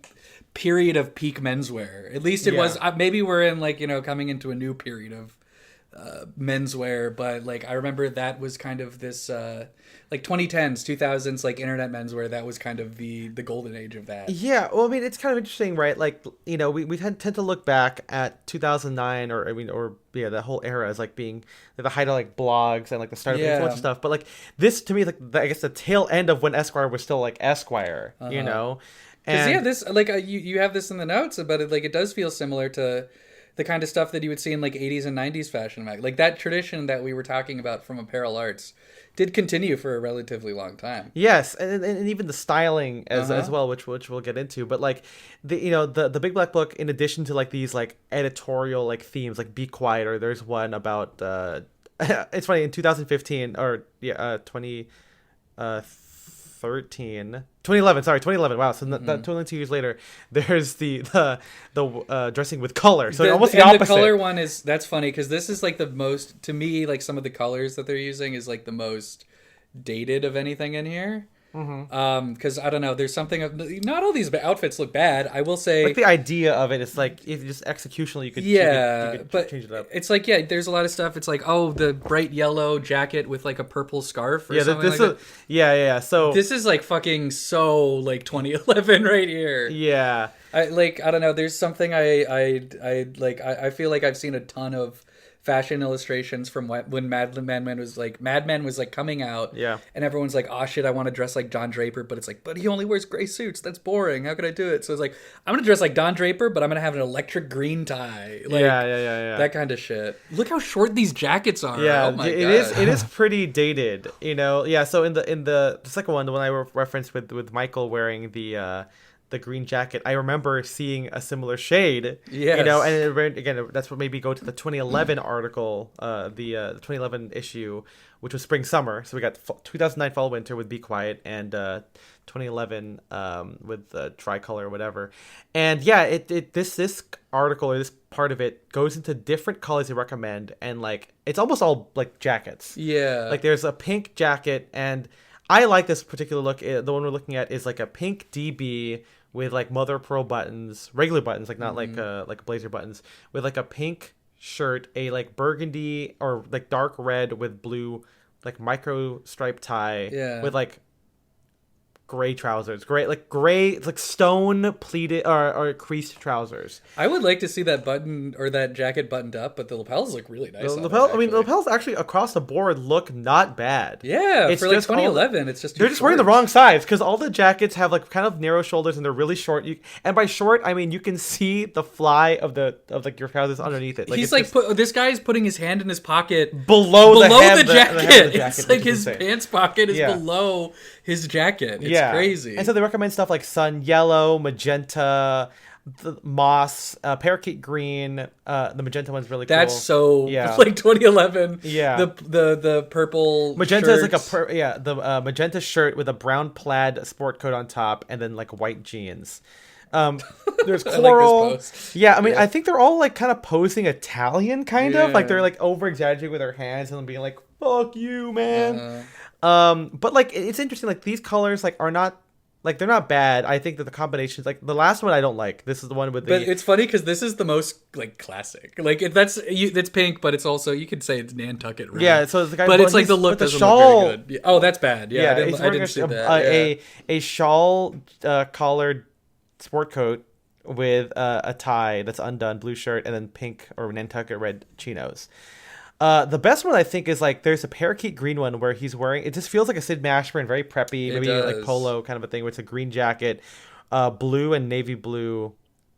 period of peak menswear. At least it was. Maybe we're in like coming into a new period of menswear, but like I remember that was kind of this like 2010s 2000s like internet menswear. That was kind of the golden age of that. Yeah, well, I mean, it's kind of interesting, right? Like, we tend to look back at 2009 or the whole era as like being the height of like blogs and like the start of influencer stuff. But like this to me, like I guess the tail end of when Esquire was still like Esquire, you know. And this like you have this in the notes, but it does feel similar to the kind of stuff that you would see in like 80s and 90s fashion mag. Like that tradition that we were talking about from Apparel Arts did continue for a relatively long time. Yes, and even the styling as well, which we'll get into. But like the Big Black Book, in addition to like these like editorial like themes, like Be Quiet, or there's one about it's funny, in 2015 or 2011. Wow, so 22 years later, there's the dressing with color. So almost the opposite. The color one that's funny because this is like the most, to me, like some of the colors that they're using is like the most dated of anything in here. Because I don't know, there's something of, not all these outfits look bad. I will say, like the idea of it is like if just executionally you could change it up. It's like there's a lot of stuff. It's like the bright yellow jacket with like a purple scarf or something like that. So this is like fucking so like 2011 right here. Yeah, I don't know. There's something I feel like I've seen a ton of fashion illustrations from when Mad Men was like coming out. Yeah. And everyone's like, oh shit, I want to dress like Don Draper, but it's like, but he only wears gray suits. That's boring. How could I do it? So it's like, I'm gonna dress like Don Draper, but I'm gonna have an electric green tie. Like, that kind of shit. Look how short these jackets are. Yeah, oh my God. It is pretty dated, Yeah. So in the second one, the one I referenced with Michael wearing the green jacket, I remember seeing a similar shade. Yes. And again, that's what made me go to the 2011 article, the 2011 issue, which was spring summer. So we got 2009 fall winter with Be Quiet, and 2011 with Tricolor or whatever. And this article, or this part of it, goes into different colors they recommend, and like it's almost all like jackets. Yeah. Like there's a pink jacket, and I like this particular look. The one we're looking at is like a pink DB with like mother of pearl buttons, regular buttons, like not like blazer buttons, with like a pink shirt, a like burgundy or like dark red with blue like micro stripe tie, with like gray trousers, like stone pleated or creased trousers. I would like to see that button or that jacket buttoned up, but the lapels look really nice. The lapels actually across the board look not bad. Yeah, it's for like 2011, it's just they're just wearing the wrong size, because all the jackets have like kind of narrow shoulders and they're really short. And by short, I mean you can see the fly of like your trousers underneath it. Like, he's like this guy's putting his hand in his pocket below the jacket. The jacket. It's like his pants pocket is below his jacket. It's crazy. And so they recommend stuff like sun yellow, magenta, the moss, parakeet green. The magenta one's really cool. That's so like 2011. Yeah. The purple magenta shirts. Is like the magenta shirt with a brown plaid sport coat on top, and then like white jeans. There's coral. Like I mean, I think they're all like kind of posing Italian, kind of like they're like over exaggerating with their hands and being like, "Fuck you, man." But like it's interesting. Like these colors like are not. Like they're not bad. I think that the combinations, like the last one, I don't like. This is the one with the. But it's funny because this is the most like classic. Like that's pink, but it's also, you could say it's Nantucket red. Yeah, so it's the guy. But it's like the look doesn't look very good. Oh, that's bad. Yeah, I didn't see that. A shawl collared sport coat with a tie that's undone, blue shirt, and then pink or Nantucket red chinos. The best one I think is like there's a parakeet green one where he's wearing, it just feels like a Sid Mashburn, very preppy, maybe like polo kind of a thing, where it's a green jacket, blue and navy blue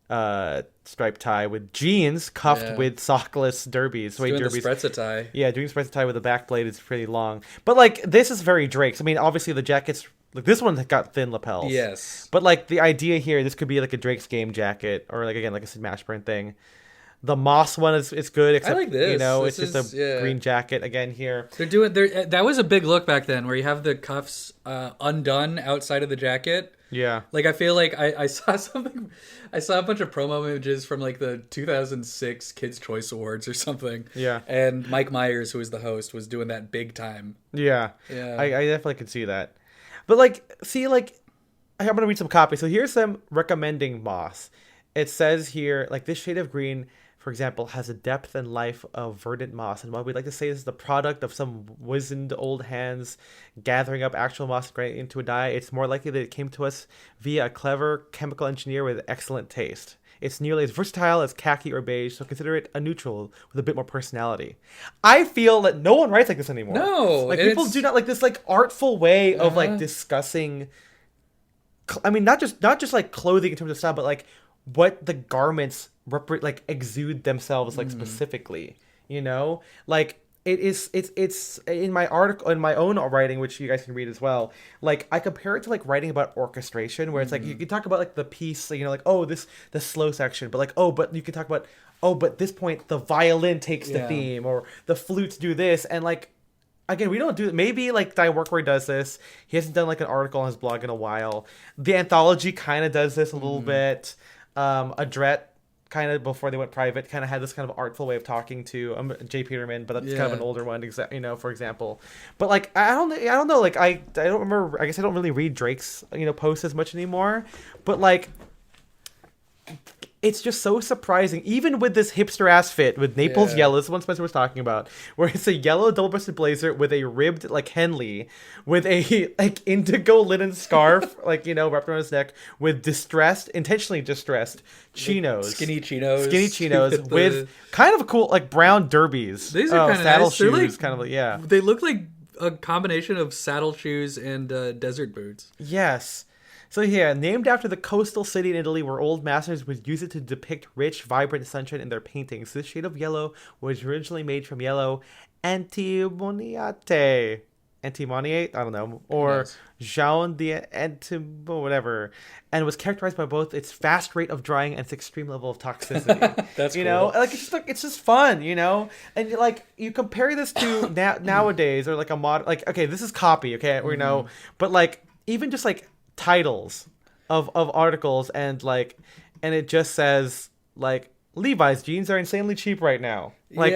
striped tie with jeans cuffed with sockless derbies. Doing the Sprezza tie. Yeah, doing Sprezza tie with a back blade is pretty long. But like this is very Drake's. I mean, obviously the jacket's Like this one got thin lapels. Yes. But like the idea here, this could be like a Drake's Game jacket, or like again like a Smash Burn thing. The moss one is good, except I like this. You know, this it's just a green jacket again here. That was a big look back then, where you have the cuffs undone outside of the jacket. Yeah. Like I feel like I saw something. I saw a bunch of promo images from like the 2006 Kids Choice Awards or something. Yeah. And Mike Myers, who was the host, was doing that big time. Yeah. Yeah. I definitely can see that. But like, see, like, I'm gonna read some copy. So here's some recommending moss. It says here, like, this shade of green, for example, has a depth and life of verdant moss, and what we'd like to say is the product of some wizened old hands gathering up actual moss and grinding it into a dye. It's more likely that it came to us via a clever chemical engineer with excellent taste. It's nearly as versatile as khaki or beige, so consider it a neutral with a bit more personality. I feel that no one writes like this anymore. No, like people do not like this like artful way of like discussing. I mean, not just like clothing in terms of style, but like what the garments like exude themselves like specifically. You know, like. It's in my article, in my own writing, which you guys can read as well. Like I compare it to like writing about orchestration, where it's like you can talk about like the piece, you know, like the slow section, but like but you can talk about but this point the violin takes the theme, or the flutes do this, and like again we don't do it. Maybe like Die Workwear does this. He hasn't done like an article on his blog in a while. The Anthology kind of does this a little bit. Adret, kind of before they went private, kind of had this kind of artful way of talking to Jay Peterman, but that's kind of an older one, you know, for example. But like I don't know, like I don't remember. I guess I don't really read Drake's posts as much anymore. But like it's just so surprising, even with this hipster ass fit with Naples yellow. This is one Spencer was talking about, where it's a yellow double-breasted blazer with a ribbed like Henley, with a like indigo linen scarf, like wrapped around his neck, with intentionally distressed chinos, skinny chinos with kind of cool like brown derbies. These are kind of saddle nice. shoes, kind of They look like a combination of saddle shoes and desert boots. Yes. So yeah, named after the coastal city in Italy where old masters would use it to depict rich, vibrant sunshine in their paintings. This shade of yellow was originally made from yellow antimoniate, I don't know, or jaune whatever, and was characterized by both its fast rate of drying and its extreme level of toxicity. That's cool. Like it's just fun, and like you compare this to nowadays, or like a mod, like okay, this is copy, okay, but like even just like titles of articles and it just says like Levi's jeans are insanely cheap right now. Like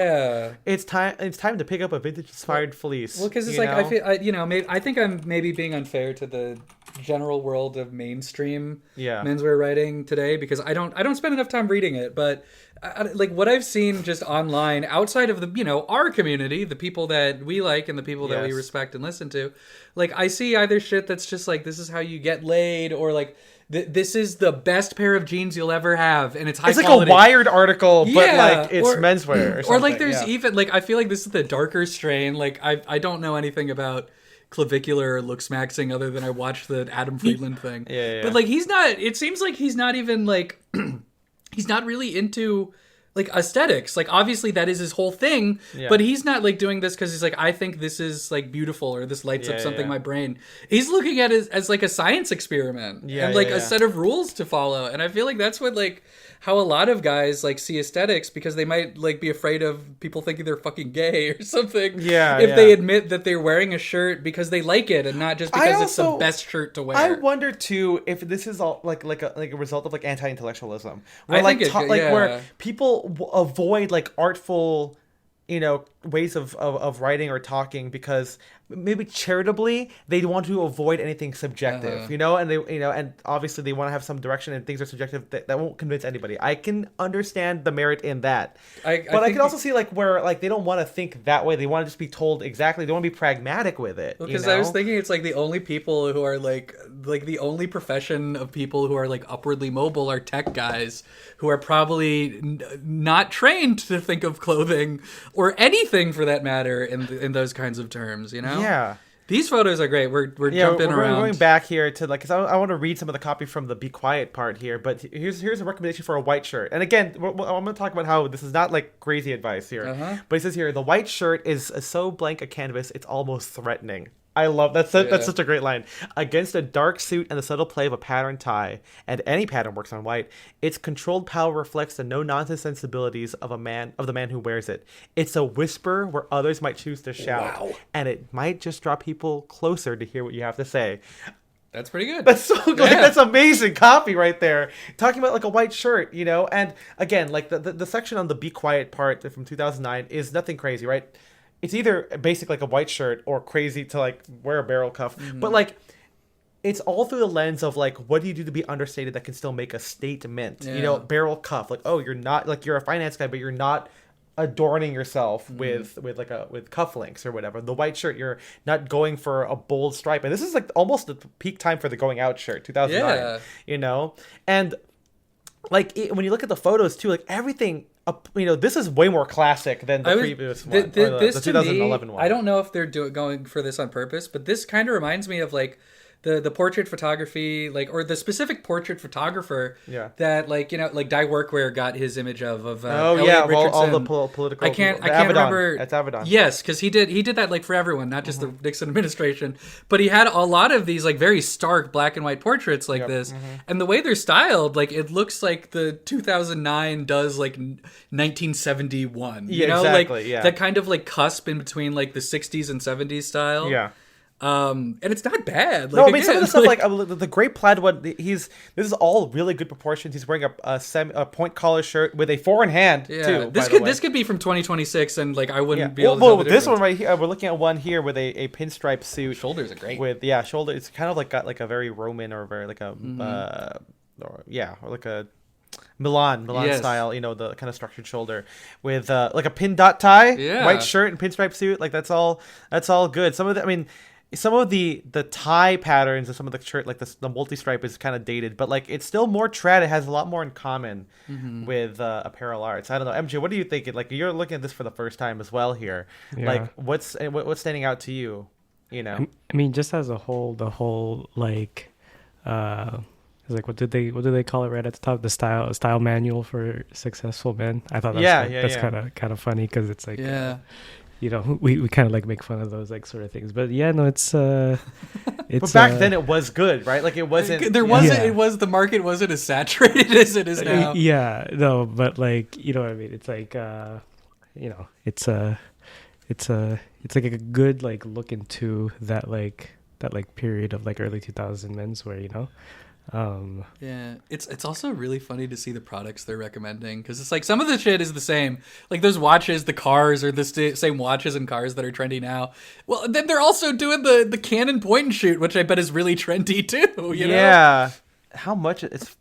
it's time to pick up a vintage inspired fleece. Well, because it's like I feel I think I'm maybe being unfair to the general world of mainstream menswear writing today, because I don't spend enough time reading it, but like what I've seen just online outside of the our community, the people that we like and the people that we respect and listen to, like I see either shit that's just like this is how you get laid, or like this is the best pair of jeans you'll ever have, and it's high quality. Like a Wired article, but like it's menswear, or like there's even like I feel like this is the darker strain. Like I don't know anything about clavicular looks maxing other than I watched the Adam Friedland thing. But like he's not. It seems like he's not even like he's not really into like aesthetics. Like obviously that is his whole thing, but he's not like doing this because he's like I think this is like beautiful, or this lights up something in my brain. He's looking at it as like a science experiment and like a set of rules to follow. And I feel like that's what like how a lot of guys like see aesthetics, because they might like be afraid of people thinking they're fucking gay or something. If they admit that they're wearing a shirt because they like it and not just because it's the best shirt to wear. I wonder too if this is all like a result of like anti-intellectualism. Where, where people avoid like artful ways of writing or talking because maybe charitably they want to avoid anything subjective, and they and obviously they want to have some direction, and things are subjective that won't convince anybody. I can understand the merit in that, but I can also see like where like they don't want to think that way. They want to just be told exactly. They want to be pragmatic with it. Because I was thinking it's like the only people who are like the only profession of people who are like upwardly mobile are tech guys who are probably not trained to think of clothing or anything for that matter in those kinds of terms, Yeah. These photos are great. We're jumping around. We're going back here to like, because I want to read some of the copy from the Be Quiet part here, but here's a recommendation for a white shirt. And again, I'm going to talk about how this is not like crazy advice here, but he says here, the white shirt is so blank a canvas, it's almost threatening. I love that's such a great line. Against a dark suit and the subtle play of a pattern tie, and any pattern works on white, its controlled power reflects the no-nonsense sensibilities of the man who wears it. It's a whisper where others might choose to shout, and it might just draw people closer to hear what you have to say. That's pretty good. That's so good. Yeah. That's amazing copy right there. Talking about like a white shirt, you know, and again, like the section on the Be Quiet part from 2009 is nothing crazy, right? It's either basic like a white shirt or crazy to like wear a barrel cuff. Mm-hmm. But like it's all through the lens of like what do you do to be understated that can still make a statement? Yeah. You know, barrel cuff. Like, oh, you're not like you're a finance guy, but you're not adorning yourself with cufflinks or whatever. The white shirt, you're not going for a bold stripe. And this is like almost the peak time for the going out shirt, 2009. Yeah. You know? And like when you look at the photos too, like everything, you know, this is way more classic than the previous one. The 2011 one. I don't know if they're going for this on purpose, but this kind of reminds me of like the portrait photography, like, or the specific portrait photographer that, like, you know, like Die Workwear got his image of all the political. I can't remember. That's Avedon. Yes, because he did that like for everyone, not just the Nixon administration. But he had a lot of these like very stark black and white portraits like this, and the way they're styled, like it looks like the 2009 does like 1971. You know, exactly, like that kind of like cusp in between like the 60s and 70s style. Yeah. And it's not bad. Like, no, I mean, some of the stuff like the gray plaid one. This is all really good proportions. He's wearing a point collar shirt with a four-in-hand too. This could be from 2026, and like I wouldn't be able to tell the this one right here, we're looking at one here with a pinstripe suit. Shoulders are great. With shoulder. It's kind of like got like a very Roman or very like a or like a Milan style, you know, the kind of structured shoulder with like a pin dot tie, white shirt and pinstripe suit. Like that's all good. Some of the tie patterns and some of the shirt, like the multi-stripe is kind of dated, but like it's still more trad. It has a lot more in common with apparel arts. I don't know, MJ, what do you think? Like you're looking at this for the first time as well here. Yeah. Like what's standing out to you? You know, I mean, just as a whole, the whole like, it's like what did they call it right at the top? The style manual for successful men. I thought that's kind of funny because it's like you know, we kind of like make fun of those like sort of things, but it's but back then it was good, right? Like it wasn't it was the market wasn't as saturated as it is now. No, but like, you know what I mean? It's like you know, it's like a good like look into that period of like early 2000 menswear, you know. It's also really funny to see the products they're recommending, because it's like some of the shit is the same. Like those watches, the cars are the same watches and cars that are trendy now. Well, then they're also doing the Canon point and shoot, which I bet is really trendy too. You know? How much it's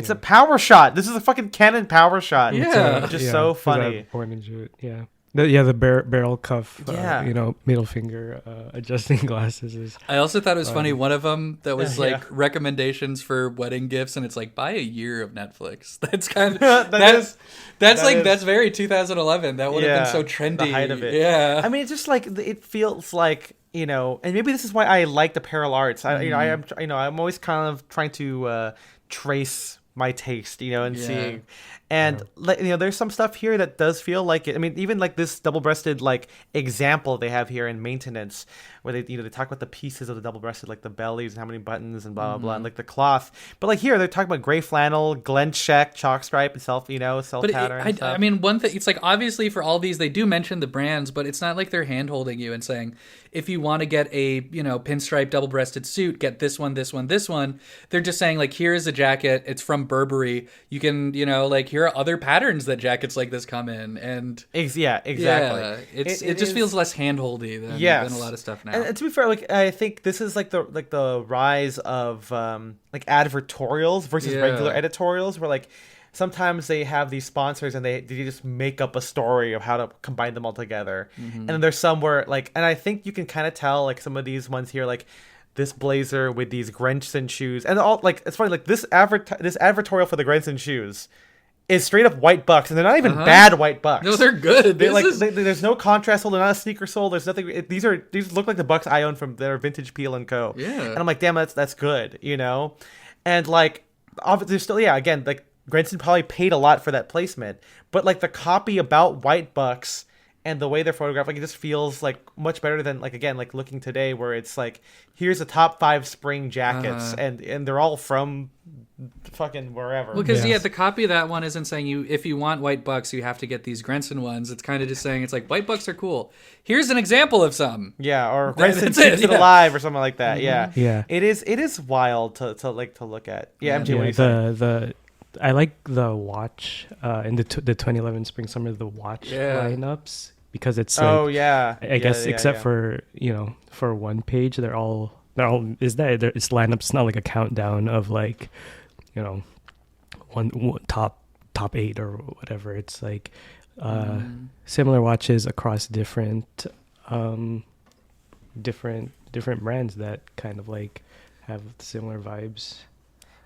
a power shot. This is a fucking Canon power shot. Just so funny. Point and shoot. The barrel cuff, you know, middle finger adjusting glasses is. I also thought it was funny. One of them that was like recommendations for wedding gifts, and it's like buy a year of Netflix. That's kind of that's very 2011. That would have been so trendy. The height of it. Yeah. I mean, it's just like it feels like, you know, and maybe this is why I like apparel arts. I'm always kind of trying to trace my taste, you know, and seeing. And you know, there's some stuff here that does feel like it. I mean, even like this double-breasted like example they have here in maintenance, where they talk about the pieces of the double-breasted, like the bellies and how many buttons and blah blah blah, and like the cloth. But like here, they're talking about gray flannel, Glen check, chalk stripe, and self pattern. I mean, one thing, it's like obviously for all these they do mention the brands, but it's not like they're hand-holding you and saying, if you want to get a, you know, pinstripe double-breasted suit, get this one, this one, this one. They're just saying like, here is a jacket. It's from Burberry. You can, you know, like here are other patterns that jackets like this come in, and exactly. It just feels less hand-holdy than a lot of stuff now. And to be fair, like I think this is like the rise of like advertorials versus regular editorials, where like sometimes they have these sponsors and they just make up a story of how to combine them all together. And then there's some where like, and I think you can kind of tell like some of these ones here, like this blazer with these Grenson shoes, and all like, it's funny, like this advertorial for the Grenson shoes is straight up white bucks, and they're not even bad white bucks. No, they're good. There's no contrast sole. They're not a sneaker sole. There's nothing. These look like the bucks I own from their vintage Peel and Co. Yeah, and I'm like, damn, that's good, you know. And like, obviously, still, again, like Grenson probably paid a lot for that placement, but like the copy about white bucks and the way they're photographed, like it just feels like much better than like again like looking today where it's like here's the top 5 spring jackets and they're all from fucking wherever. Well, because the copy of that one isn't saying if you want white bucks you have to get these Grenson ones. It's kind of just saying it's like white bucks are cool. Here's an example of some. Yeah, or Grenson keeps it alive or something like that. Yeah. It is wild to look at. Yeah, MJ, what do you say? I like the watch in the 2011 spring summer the watch lineups because it's like, I guess except for for one page they're all it's lineups not like a countdown of like one top 8 or whatever. It's like similar watches across different brands that kind of like have similar vibes.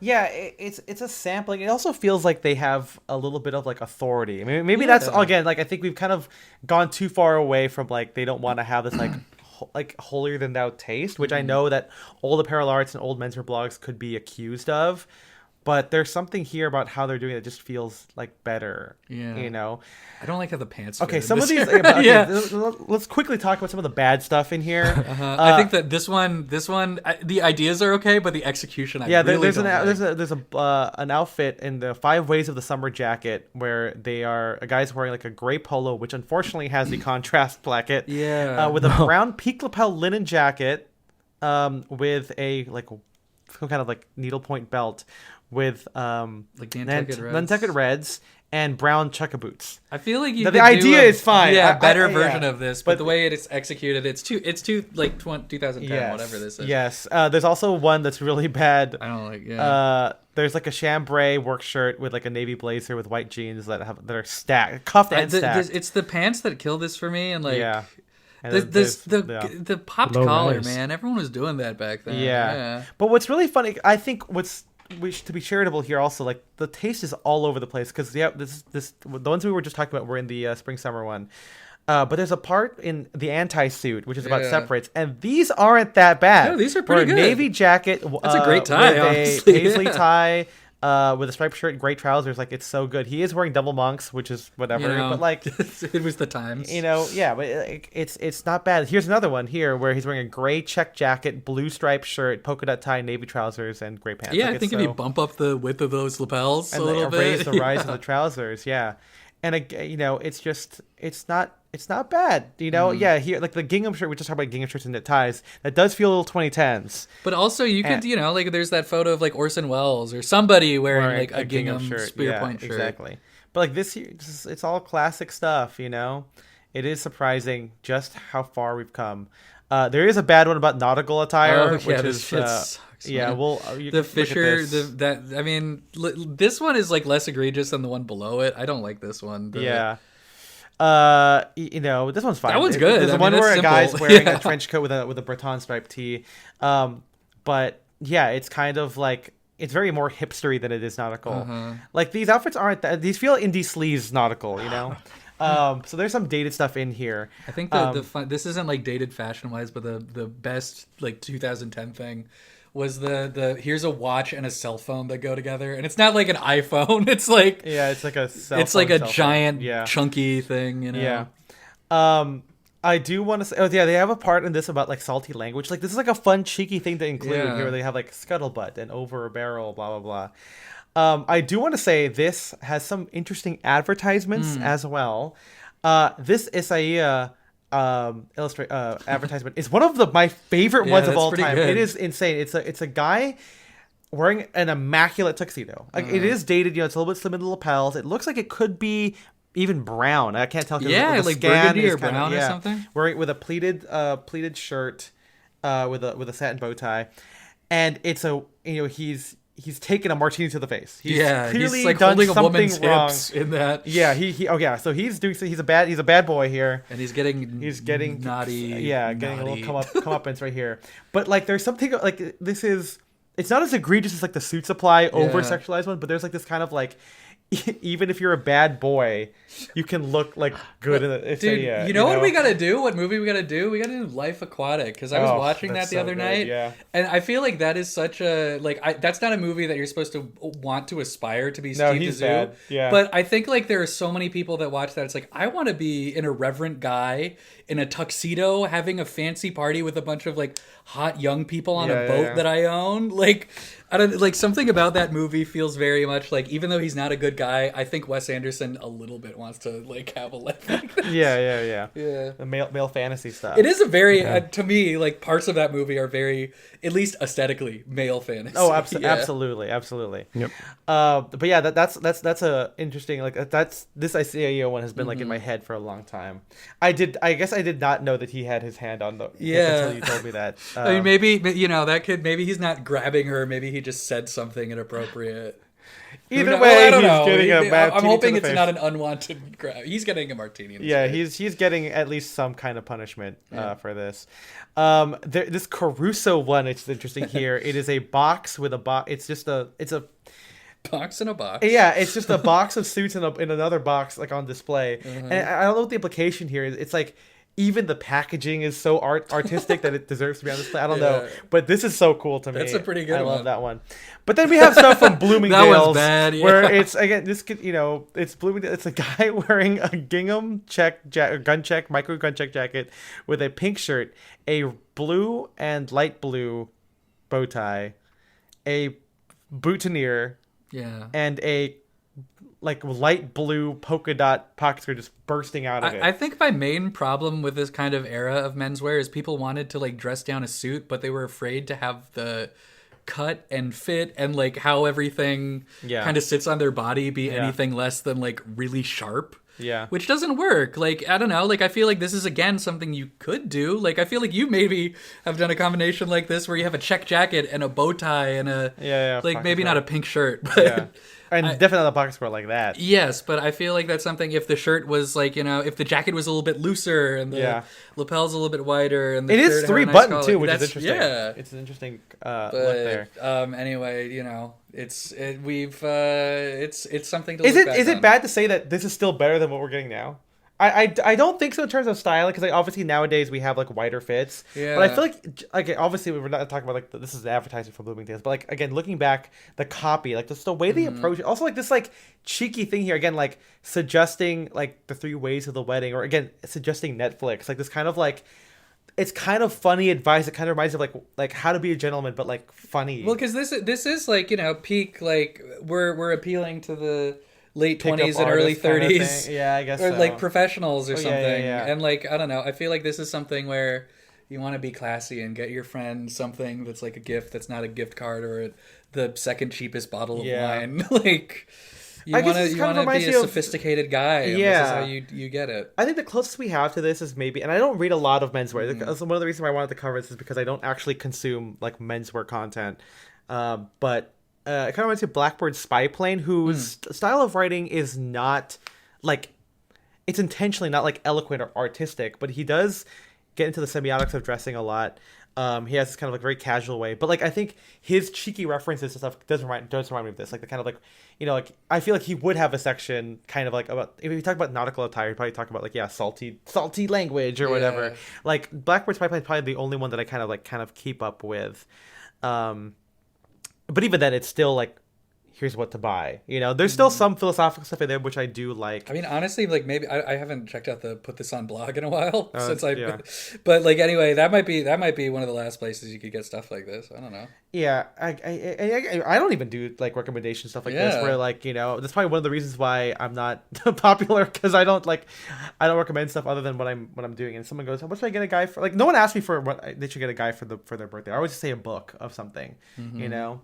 Yeah, it's a sampling. It also feels like they have a little bit of like authority. I mean, maybe that's again like I think we've kind of gone too far away from like they don't want to have this like holier than thou taste, which I know that old apparel arts and old menswear blogs could be accused of. But there's something here about how they're doing it that just feels like better. Yeah. I don't like how the pants. Okay, some of these. Let's quickly talk about some of the bad stuff in here. I think that this one, the ideas are okay, but the execution. There's an outfit in the 5 Ways of the Summer jacket where a guy's wearing like a gray polo, which unfortunately has the contrast placket. Yeah. With a brown peak lapel linen jacket, with a like some kind of like needlepoint belt. With Nantucket Reds and brown chukka boots. I feel like the idea is fine. Yeah, better version of this, but the way it's executed, it's too like 2010, whatever this is. Yes, there's also one that's really bad. I don't like. Yeah. There's like a chambray work shirt with like a navy blazer with white jeans that are stacked, cuffed and stacked. It's the pants that kill this for me, and like the popped collar, man. Everyone was doing that back then. Yeah. But what's really funny, I think, to be charitable here also, like the taste is all over the place because the ones we were just talking about were in the spring summer one, but there's a part in the anti-suit which is about separates, and these aren't that bad. No, these are pretty good. Navy jacket, that's a great tie, with honestly. A paisley tie. With a striped shirt and gray trousers, like it's so good. He is wearing double monks, which is whatever, but like it was the times, but it's not bad. Here's another one here where he's wearing a gray check jacket, blue striped shirt, polka dot tie, navy trousers, and gray pants. Yeah, I think if you bump up the width of those lapels and a little bit, raise the rise of the trousers, and it's not bad, Yeah, here like the gingham shirt. We just talked about gingham shirts and knit ties. That does feel a little 2010s. But also you could, like there's that photo of like Orson Welles or somebody wearing like a gingham spear point shirt. Exactly. But like this here, it's all classic stuff. It is surprising just how far we've come. There is a bad one about nautical attire, which is sucks, the Fisher. This one is like less egregious than the one below it. I don't like this one. This one's fine. That one's good. There's one where a guy's wearing a trench coat with a Breton striped tee. But yeah, it's kind of like it's very more hipstery than it is nautical. Like these outfits aren't that. These feel indie sleaze nautical. So there's some dated stuff in here. I think this isn't like dated fashion wise, but the best like 2010 thing was the here's a watch and a cell phone that go together, and it's not like an iPhone. It's like it's like a cell it's phone, like a giant chunky thing. Yeah. I do want to say, they have a part in this about like salty language. Like this is like a fun cheeky thing to include here. Where they have like scuttlebutt and over a barrel, blah blah blah. I do want to say this has some interesting advertisements as well. This Esquire advertisement is one of my favorite ones of all time. Good. It is insane. It's a guy wearing an immaculate tuxedo. Like it is dated. It's a little bit slim in the lapels. It looks like it could be even brown. I can't tell. Yeah, like burgundy or brown or something. Wearing with a pleated shirt, with a satin bow tie, and it's he's taken a martini to the face. He's clearly like done holding something a woman's wrong hips in that. Yeah, so he's a bad boy here, and he's getting naughty. Getting a little comeuppance right here. But like, there's something like this is. It's not as egregious as like the Suit Supply over sexualized one, but there's like this kind of like even if you're a bad boy, you can look like good in it. Dude, you know what we gotta do? What movie we gotta do? We gotta do Life Aquatic, because I was watching that the other night, and I feel like that is such a that's not a movie that you're supposed to want to aspire to be Steve Zissou. Bad. Yeah. But I think like there are so many people that watch that. It's like, I want to be an irreverent guy in a tuxedo having a fancy party with a bunch of like hot young people on a boat that I own. Like, I don't like, something about that movie feels very much like, even though he's not a good guy, I think Wes Anderson a little bit wants to like have a life like that. Yeah. The male fantasy stuff. It is a very to me, like, parts of that movie are very, at least aesthetically, male fantasy. Oh, absolutely. Yep. But yeah, that's a interesting, like, that's this ICAO one has been like in my head for a long time. I guess I did not know that he had his hand on the until you told me that. I mean, maybe, you know, that could, maybe he's not grabbing her, maybe he just said something inappropriate. Either way, I he's getting a bad I'm hoping it's face. not an unwanted grab. He's getting a martini. He's getting at least some kind of punishment for this. This Caruso one, it's interesting here. It is a box with a box. It's a box in a box. Yeah, it's just a box of suits in another box, like, on display. And I don't know what the implication here is. It's like, even the packaging is so artistic that it deserves to be on display. I don't know, but this is so cool to me. That's a pretty good one. I love that one. But then we have stuff from Bloomingdale's that one's bad, where it's, again, this could, you know, it's Bloomingdale. It's a guy wearing a gingham micro gun check jacket with a pink shirt, a blue and light blue bow tie, a boutonniere, and a like light blue polka dot pocket square just bursting out of it. I think my main problem with this kind of era of menswear is people wanted to like dress down a suit, but they were afraid to have the cut and fit and like how everything kind of sits on their body be anything less than like really sharp. Yeah. Which doesn't work. Like, I don't know. Like, I feel like this is, again, something you could do. Like, I feel like you maybe have done a combination like this where you have a check jacket and a bow tie and a, like, maybe not a pink shirt, but... And definitely not a pocket square like that. Yes, but I feel like that's something, if the shirt was like, you know, if the jacket was a little bit looser and the lapel's a little bit wider and the it shirt is 3-button too, which is interesting. Yeah. It's an interesting look there. Anyway, you know, it's something to is look back Is on. it bad to say that this is still better than what we're getting now? I don't think so in terms of styling, because like, obviously nowadays we have like wider fits. Yeah. But I feel like obviously we're not talking about like this is an advertising for Bloomingdale's, but like again looking back, the copy, like just the way they approach it, also like this like cheeky thing here again, like suggesting like the 3 ways of the wedding, or again suggesting Netflix, like this kind of like. It's kind of funny advice. It kind of reminds me of like How to Be a Gentleman, but like funny. Well, because this is like, you know, peak, like we're appealing to the late 20s and early 30s. Yeah, I guess or so. like professionals or something. Yeah. And like, I don't know, I feel like this is something where you want to be classy and get your friend something that's like a gift that's not a gift card or the second cheapest bottle of wine. Like, you want to be a sophisticated guy. And this is how you get it. I think the closest we have to this is maybe, and I don't read a lot of menswear. That's one of the reasons why I wanted to cover this is because I don't actually consume like menswear content. But it kind of reminds me of Blackbird's Spy Plane, whose style of writing is not like, it's intentionally not like eloquent or artistic, but he does get into the semiotics of dressing a lot. He has this kind of like very casual way, but like I think his cheeky references and stuff does remind me of this, like the kind of like, you know, like I feel like he would have a section kind of like about, if you talk about nautical attire, he'd probably talk about like salty language or whatever. Like Blackbird's Spy Plane is probably the only one that I kind of keep up with. But even then, it's still like, here's what to buy. You know, there's still some philosophical stuff in there, which I do like. I mean, honestly, like maybe I haven't checked out the Put This On blog in a while but like anyway, that might be one of the last places you could get stuff like this. I don't know. Yeah, I don't even do like recommendation stuff like this, where like, you know, that's probably one of the reasons why I'm not popular, because I don't recommend stuff other than what I'm doing. And someone goes, "What should I get a guy for?" Like, no one asked me for what they should get a guy for their birthday. I always just say a book of something, you know.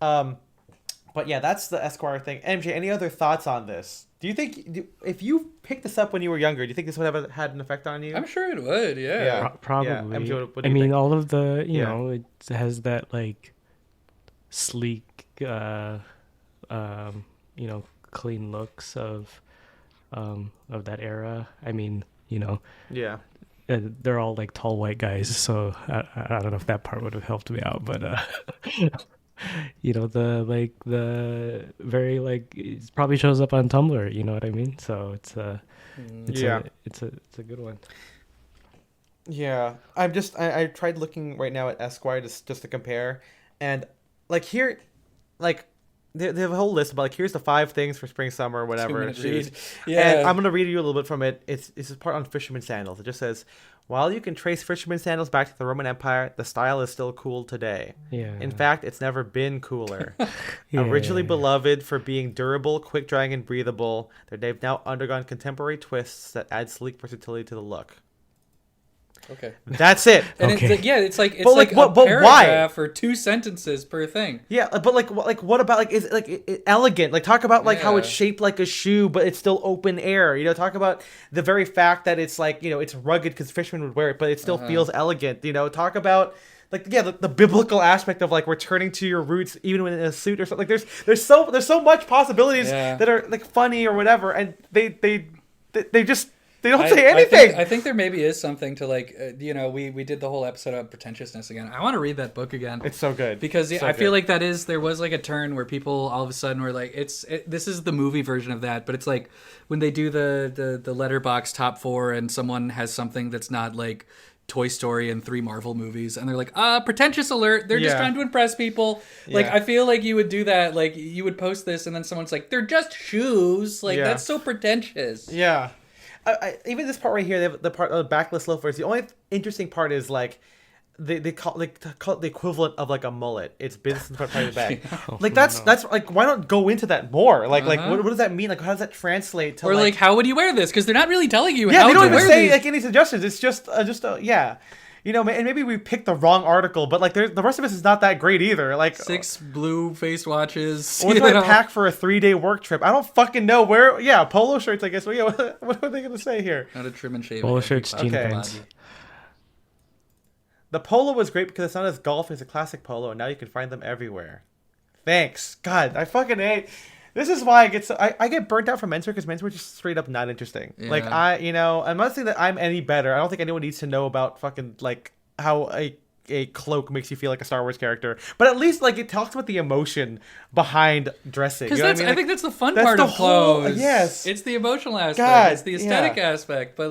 But yeah, that's the Esquire thing. MJ, any other thoughts on this? Do you think if you picked this up when you were younger, do you think this would have had an effect on you? I'm sure it would. Yeah. Probably. Yeah. MJ, what do I you mean, think? all of the it has that like sleek, clean looks of that era. I mean, you know. Yeah. They're all like tall white guys, so I don't know if that part would have helped me out, but the very it probably shows up on Tumblr. You know what I mean? So it's a good one. Yeah, I tried looking right now at Esquire just to compare, and here, they have a whole list about here's the 5 things for spring, summer, whatever. Yeah, and I'm gonna read you a little bit from it. It's a part on fisherman sandals. It just says, while you can trace fisherman sandals back to the Roman Empire, the style is still cool today. Yeah. In fact, it's never been cooler. Originally beloved for being durable, quick drying, and breathable, they've now undergone contemporary twists that add sleek versatility to the look. Okay, that's it. And okay. it's like a paragraph or 2 sentences per thing. Yeah, but what about is it elegant? Talk about how it's shaped like a shoe, but it's still open air. Talk about the very fact that it's it's rugged because fishermen would wear it, but it still feels elegant. Talk about the biblical aspect of returning to your roots even when in a suit or something. There's so much possibilities that are funny or whatever, and they just. They don't say anything. I think there maybe is something to we did the whole episode about pretentiousness again. I want to read that book again. It's so good. Because I feel like there was a turn where people all of a sudden were like, this is the movie version of that, but it's when they do the letterbox top 4 and someone has something that's not Toy Story and 3 Marvel movies, and they're like, pretentious alert, they're just trying to impress people. I feel like you would do that, you would post this and then someone's like, they're just shoes, that's so pretentious. Yeah. Even this part right here, the part of the backless loafers. The only interesting part is they call it the equivalent of a mullet. It's business in front, private back. That's why not go into that more? What does that mean? How does that translate to? Or how would you wear this? Because they're not really telling you. Yeah, how they don't to even wear say these. any suggestions. It's just yeah. And maybe we picked the wrong article, but the rest of this is not that great either. 6 blue face watches. What do I pack for a 3-day work trip? I don't fucking know where. Yeah, polo shirts, I guess. Well, yeah, what are they gonna say here? How to trim and shave. Polo shirts, jean pants. The polo was great because it's not as golf as a classic polo, and now you can find them everywhere. Thanks, God. I fucking hate. This is why I get burnt out from menswear because menswear is just straight up not interesting. Yeah. I'm not saying that I'm any better. I don't think anyone needs to know about fucking how a cloak makes you feel like a Star Wars character. But at least it talks about the emotion behind dressing. Because I think that's the fun part of clothes. Yes, it's the emotional aspect. God, it's the aesthetic aspect. But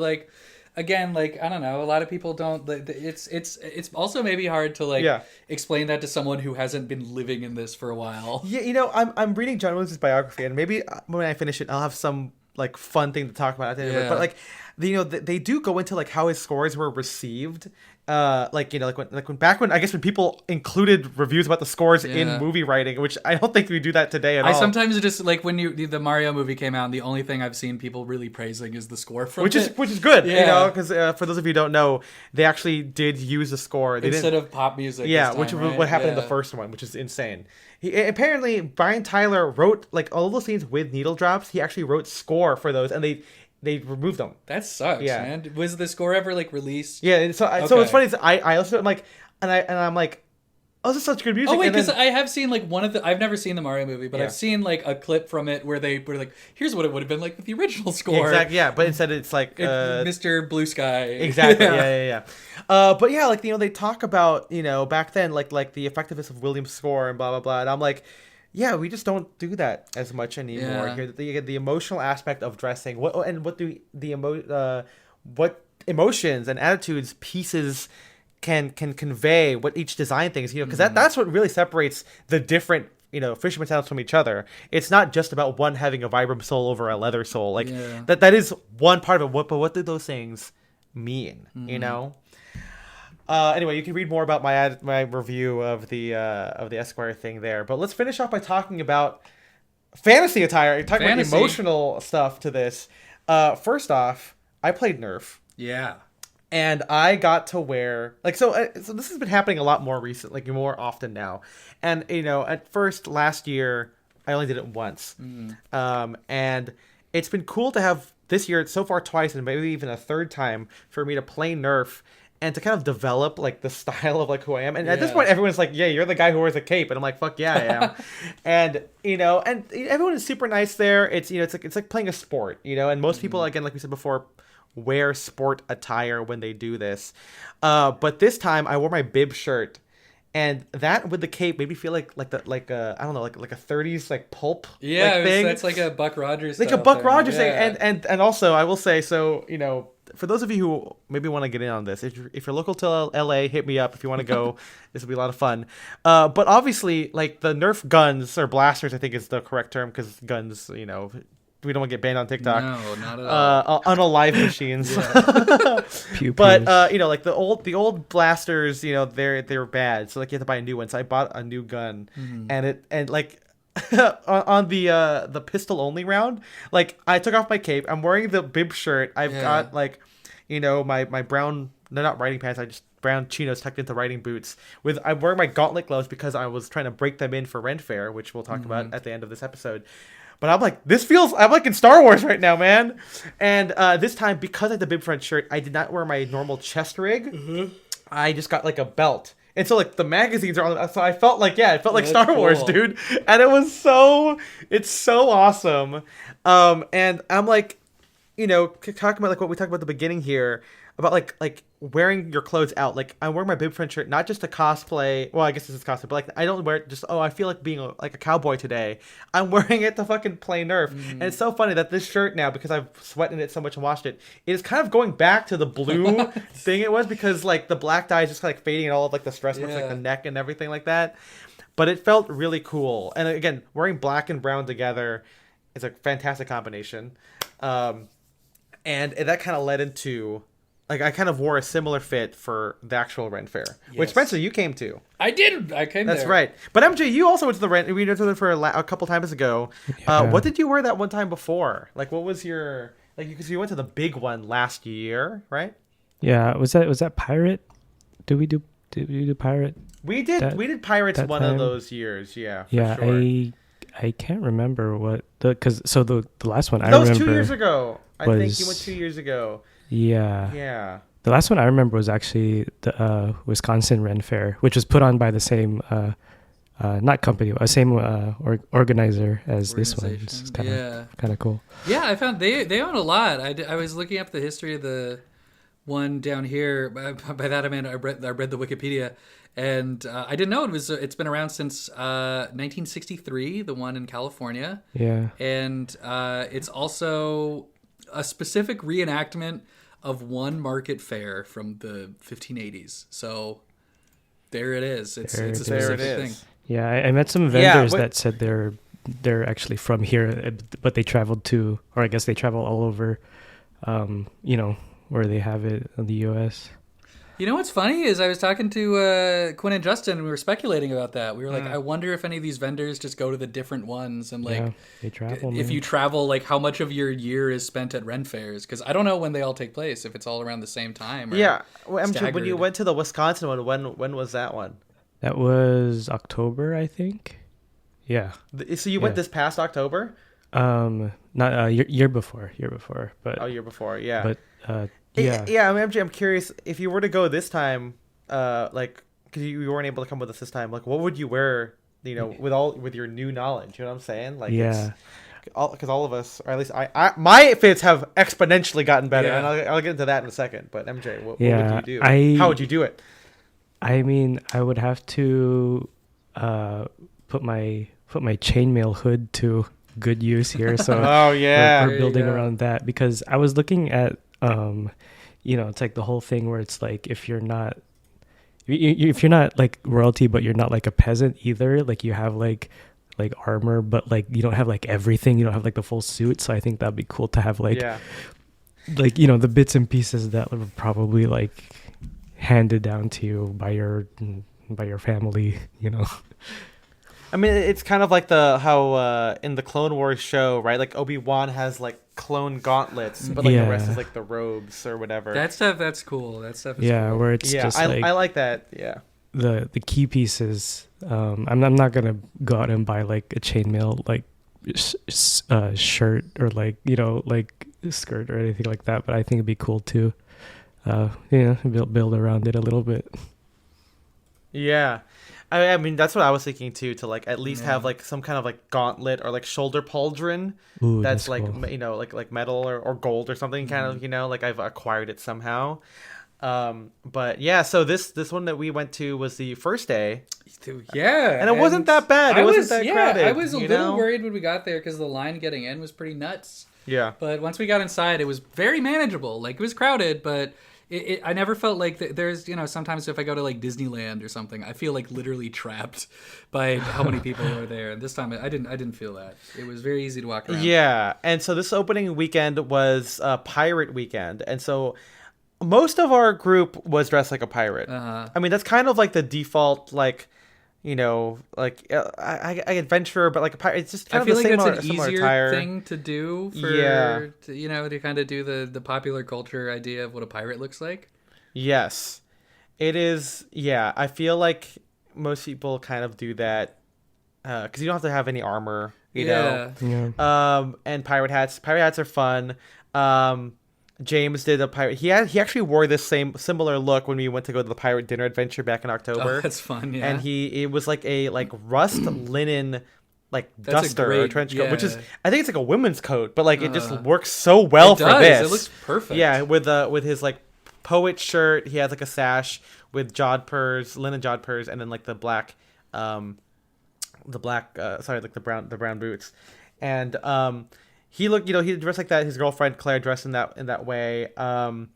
again, I don't know. A lot of people don't. It's also maybe hard to explain that to someone who hasn't been living in this for a while. Yeah, I'm reading John Williams' biography, and maybe when I finish it, I'll have some fun thing to talk about at the end of it. But they do go into how his scores were received. When I guess when people included reviews about the scores in movie writing, which I don't think we do that today at all. I sometimes just when the Mario movie came out, and the only thing I've seen people really praising is the score from which is good, because for those of you who don't know, they actually did use the score instead of pop music. Yeah, this time, which right? what happened in the first one, which is insane. Apparently Brian Tyler wrote all those scenes with needle drops. He actually wrote score for those, and they removed them. That sucks, man. Was the score ever released? Yeah, so what's funny is I listened to it and I'm like, oh, this is such good music. Oh wait, because I have seen I've never seen the Mario movie, but I've seen a clip from it where they were here's what it would have been like with the original score. Exactly, yeah, but instead it's Mr. Blue Sky. Exactly, yeah. But yeah, they talk about back then the effectiveness of Williams' score and blah blah blah, and I'm like, yeah, we just don't do that as much anymore. Yeah. Here, the emotional aspect of dressing, what emotions and attitudes pieces can convey, what each design thing is, because that's what really separates the different fisherman sandals from each other. It's not just about one having a Vibram sole over a leather sole. That is one part of it. But what do those things mean? Anyway, you can read more about my review of the Esquire thing there. But let's finish off by talking about fantasy attire. Talking about emotional stuff to this. First off, I played Nerf. Yeah. And I got to wear so this has been happening a lot more recently, more often now. And at first last year I only did it once. And it's been cool to have this year so far twice, and maybe even a third time for me to play Nerf and to kind of develop the style of who I am. And at this point everyone's like, yeah, you're the guy who wears a cape, and I'm like, fuck yeah, I am. And and everyone is super nice there. It's it's like playing a sport, and most people, again, like we said before, wear sport attire when they do this. But this time I wore my bib shirt, And that with the cape made me feel like I don't know, like a 30s like pulp thing. That's like a Buck Rogers like a Buck Rogers thing. And also I will say, so for those of you who maybe want to get in on this, if you're local to LA, hit me up if you want to go. This will be a lot of fun. But obviously, like the Nerf guns or blasters, I think is the correct term, because guns, we don't want to get banned on TikTok. No, not at all. Unalive machines. But like the old blasters, they're bad. So like you have to buy a new one. So I bought a new gun, and like on the pistol only round, like I took off my cape. I'm wearing the bib shirt. I've got like, my brown, they're not riding pants. I just brown chinos tucked into riding boots. I'm wearing my gauntlet gloves because I was trying to break them in for Ren Faire, which we'll talk about at the end of this episode. But I'm like, I'm like in Star Wars right now, man. And this time, because I had the bib front shirt, I did not wear my normal chest rig. I just got like a belt. And so like the magazines are on. So I felt like, it felt like Star Wars, dude. And it's so awesome. And I'm like, talking about like what we talked about at the beginning here, about like wearing your clothes out. Like I'm wearing my bib front shirt not just to cosplay. Well, I guess this is cosplay, but like I don't wear it just, I feel like being a cowboy today. I'm wearing it to fucking play Nerf. And it's so funny that this shirt now, because I've sweated it so much and washed it, it is kind of going back to the blue thing it was, because like the black dye is just kind of like fading and all of like the stress marks, like the neck and everything like that. But it felt really cool. And again, wearing black and brown together is a fantastic combination. And that kind of led into, like, I kind of wore a similar fit for the actual Ren Faire, which Spencer, you came to. I did. I came That's right. But MJ, you also went to the Ren. We went to it for a couple times ago. What did you wear that one time before? Like, what was your, like, because you went to the big one last year, right? Yeah. Was that Pirate? Did we do Pirate? We did Pirates one time? Of those years. Yeah. Yeah. Sure. I can't remember what because the last one I remember. That was 2 years ago. I think you went 2 years ago. Yeah. Yeah. The last one I remember was actually the Wisconsin Ren Faire, which was put on by the same not company, same organizer as this one. It's kind of cool. Yeah, I found they own a lot. I was looking up the history of the one down here. By that I mean I read the Wikipedia, and I didn't know it's been around since 1963. The one in California. Yeah. And it's also a specific reenactment of one market fair from the 1580s. So there it is. It's a specific thing. Yeah, I met some vendors that said they're actually from here, but they traveled to, or I guess they travel all over, where they have it in the U.S. You know what's funny is I was talking to Quinn and Justin, and we were speculating about that. We were like, I wonder if any of these vendors just go to the different ones, and like, they travel. If you travel, like how much of your year is spent at Ren Fairs? Because I don't know when they all take place. If it's all around the same time. Or when you went to the Wisconsin one, when was that one? That was October, I think. Yeah. So you went this past October? Not year before, but year before, yeah. But yeah. I mean, MJ, I'm curious if you were to go this time, like, because you weren't able to come with us this time. Like, what would you wear? With your new knowledge. You know what I'm saying? Like, because all of us, or at least my fits have exponentially gotten better, and I'll get into that in a second. But MJ, what would you do? How would you do it? I mean, I would have to put my chainmail hood to good use here. So we're building around that, because I was looking at it's like the whole thing where it's like if you're not like royalty, but you're not like a peasant either, like you have like armor, but like you don't have like everything, you don't have like the full suit. So I think that'd be cool to have like the bits and pieces that were probably like handed down to you by your family, I mean, it's kind of like how in the Clone Wars show, right? Like Obi-Wan has like clone gauntlets, but like the rest is like the robes or whatever. That stuff, that's cool. That stuff is cool. Where it's just I like that. Yeah. The key pieces. I'm not gonna go out and buy like a chainmail like shirt or like like skirt or anything like that, but I think it'd be cool to build around it a little bit. Yeah. I mean, that's what I was thinking too, to like at least have like some kind of like gauntlet or like shoulder pauldron that's like cool. Like metal or gold or something, kind of, like I've acquired it somehow. But yeah, so this one that we went to was the first day. Yeah, and it wasn't that bad. It wasn't that crowded. I was a little worried when we got there because the line getting in was pretty nuts. Yeah, but once we got inside, it was very manageable. Like, it was crowded, but I never felt like there's, sometimes if I go to like Disneyland or something, I feel like literally trapped by how many people are there. And this time I didn't feel that. It was very easy to walk around. Yeah, and so this opening weekend was pirate weekend, and so most of our group was dressed like a pirate. I mean, that's kind of like the default, like, I adventure, but like a pirate. It's just kind of the same. I feel like it's an easier thing to do for, to kind of do the popular culture idea of what a pirate looks like. Yes, it is. Yeah, I feel like most people kind of do that because you don't have to have any armor, you know. And pirate hats. Pirate hats are fun. James did a pirate. He actually wore this similar look when we went to go to the pirate dinner adventure back in October. Oh, that's fun, yeah. And it was like a rust linen duster or trench coat, which is, I think it's like a women's coat, but like it just works so well for this. It looks perfect. Yeah, with his like poet shirt, he has like a sash with linen jodhpurs, and then like the brown boots, and he looked, he dressed like that. His girlfriend Claire dressed in that way. A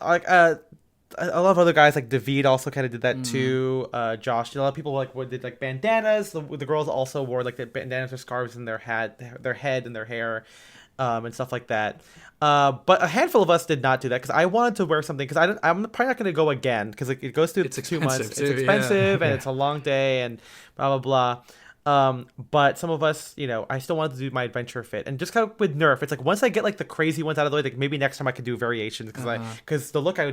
lot of other guys like David also kind of did that too. Josh, a lot of people did like bandanas. The girls also wore like the bandanas or scarves in their head and their hair, and stuff like that. But a handful of us did not do that because I wanted to wear something because I'm probably not going to go again because it goes through 2 months. It's expensive and it's a long day and blah blah blah. But some of us, I still wanted to do my adventure fit, and just kind of with Nerf, it's like once I get like the crazy ones out of the way, like maybe next time I could do variations because the look I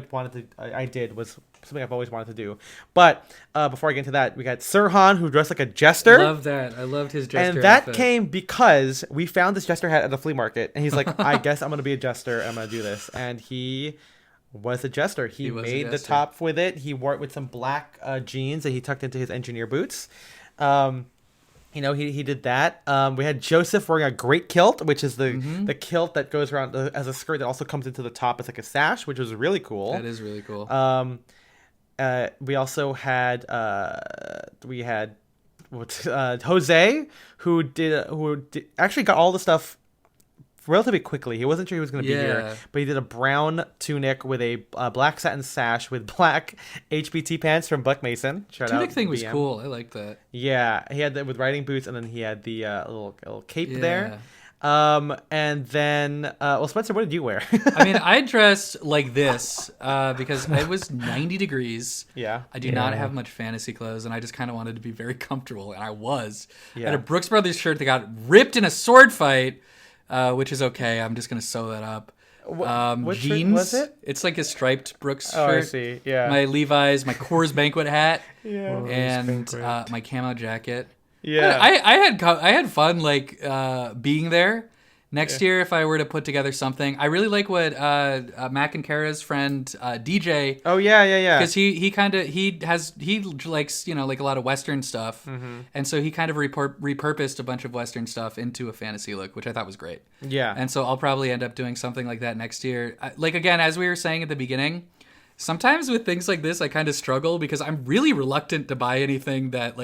did was something I've always wanted to do. But before I get into that, we got Sirhan, who dressed like a jester. Love that. I loved his jester. And that came because we found this jester hat at the flea market, and he's like, I guess I'm gonna be a jester. And I'm gonna do this, and he was a jester. He made the top with it. He wore it with some black jeans that he tucked into his engineer boots. He did that. We had Joseph wearing a great kilt, which is the kilt that goes around as a skirt that also comes into the top as like a sash, which was really cool. That is really cool. We also had Jose, who actually got all the stuff relatively quickly. He wasn't sure he was going to be here, but he did a brown tunic with a black satin sash with black HBT pants from Buck Mason. Tunic thing was cool. I like that. Yeah, he had that with riding boots, and then he had the little cape there. And then, Spencer, what did you wear? I mean, I dressed like this because it was 90 degrees. Yeah. I do not have much fantasy clothes, and I just kind of wanted to be very comfortable, and I was. I had a Brooks Brothers shirt that got ripped in a sword fight. Which is okay. I'm just gonna sew that up. What jeans. shirt was it? It's like a striped Brooks shirt. Oh, I see. Yeah. My Levi's, my Coors Banquet hat, and my camo jacket. Yeah. I had fun being there. Next year, if I were to put together something, I really like what Mac and Kara's friend DJ. Oh yeah. Because he likes like a lot of Western stuff, and so he kind of repurposed a bunch of Western stuff into a fantasy look, which I thought was great. Yeah. And so I'll probably end up doing something like that next year. Again, as we were saying at the beginning, sometimes with things like this, I kind of struggle because I'm really reluctant to buy anything that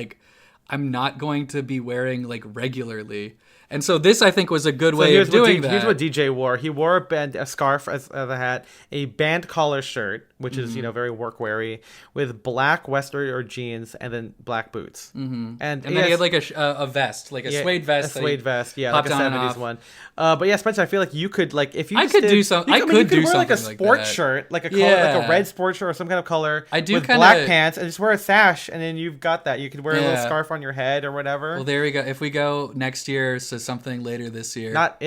I'm not going to be wearing regularly. And so this, I think, was a good way of doing that. Here's what DJ wore. He wore a scarf as a hat, a band collar shirt, which is very work weary, with black Western or jeans, and then black boots. And then he had a vest, suede vest. A suede vest, like a 70s one. But yeah, Spencer, I feel like you could if you I could do something. You could wear a sports shirt, like a color, like a red sports shirt or some kind of color. I do with black pants, and just wear a sash, and then you've got that. You could wear a little scarf on your head or whatever. Well, there we go. If we go next year, so something later this year. Not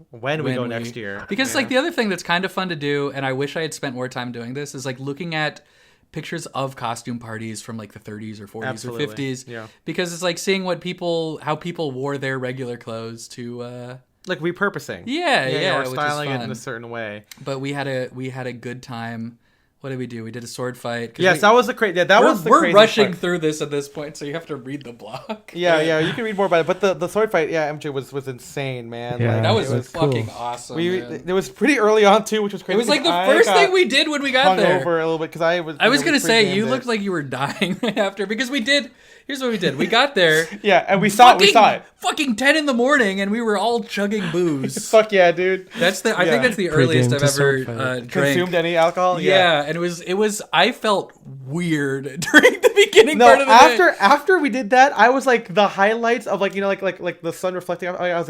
when we go next year. Because the other thing that's kind of fun to do, and I wish I had spent more time doing this, is looking at pictures of costume parties from the 30s or 40s or 50s. Yeah. Because it's seeing how people wore their regular clothes to repurposing. Yeah, or styling it in a certain way. But we had a good time. What did we do? We did a sword fight. Yes, that was the crazy. Yeah, that was the crazy. We're rushing through this at this point, so you have to read the blog. Yeah, you can read more about it. But the sword fight, MJ was insane, man. Yeah, like, that was fucking awesome. It was pretty early on too, which was crazy. It was like the first thing we did when we got there. Over a little bit because I was. I was gonna say you looked like you were dying right after because we did. Here's what we did. We got there. Yeah, and we saw it. Fucking 10 in the morning, and we were all chugging booze. Fuck yeah, dude. I think that's the earliest I've ever drank. Consumed any alcohol. Yeah, and it was. I felt weird during the beginning part of the day. After we did that, I was like the highlights of like the sun reflecting. I was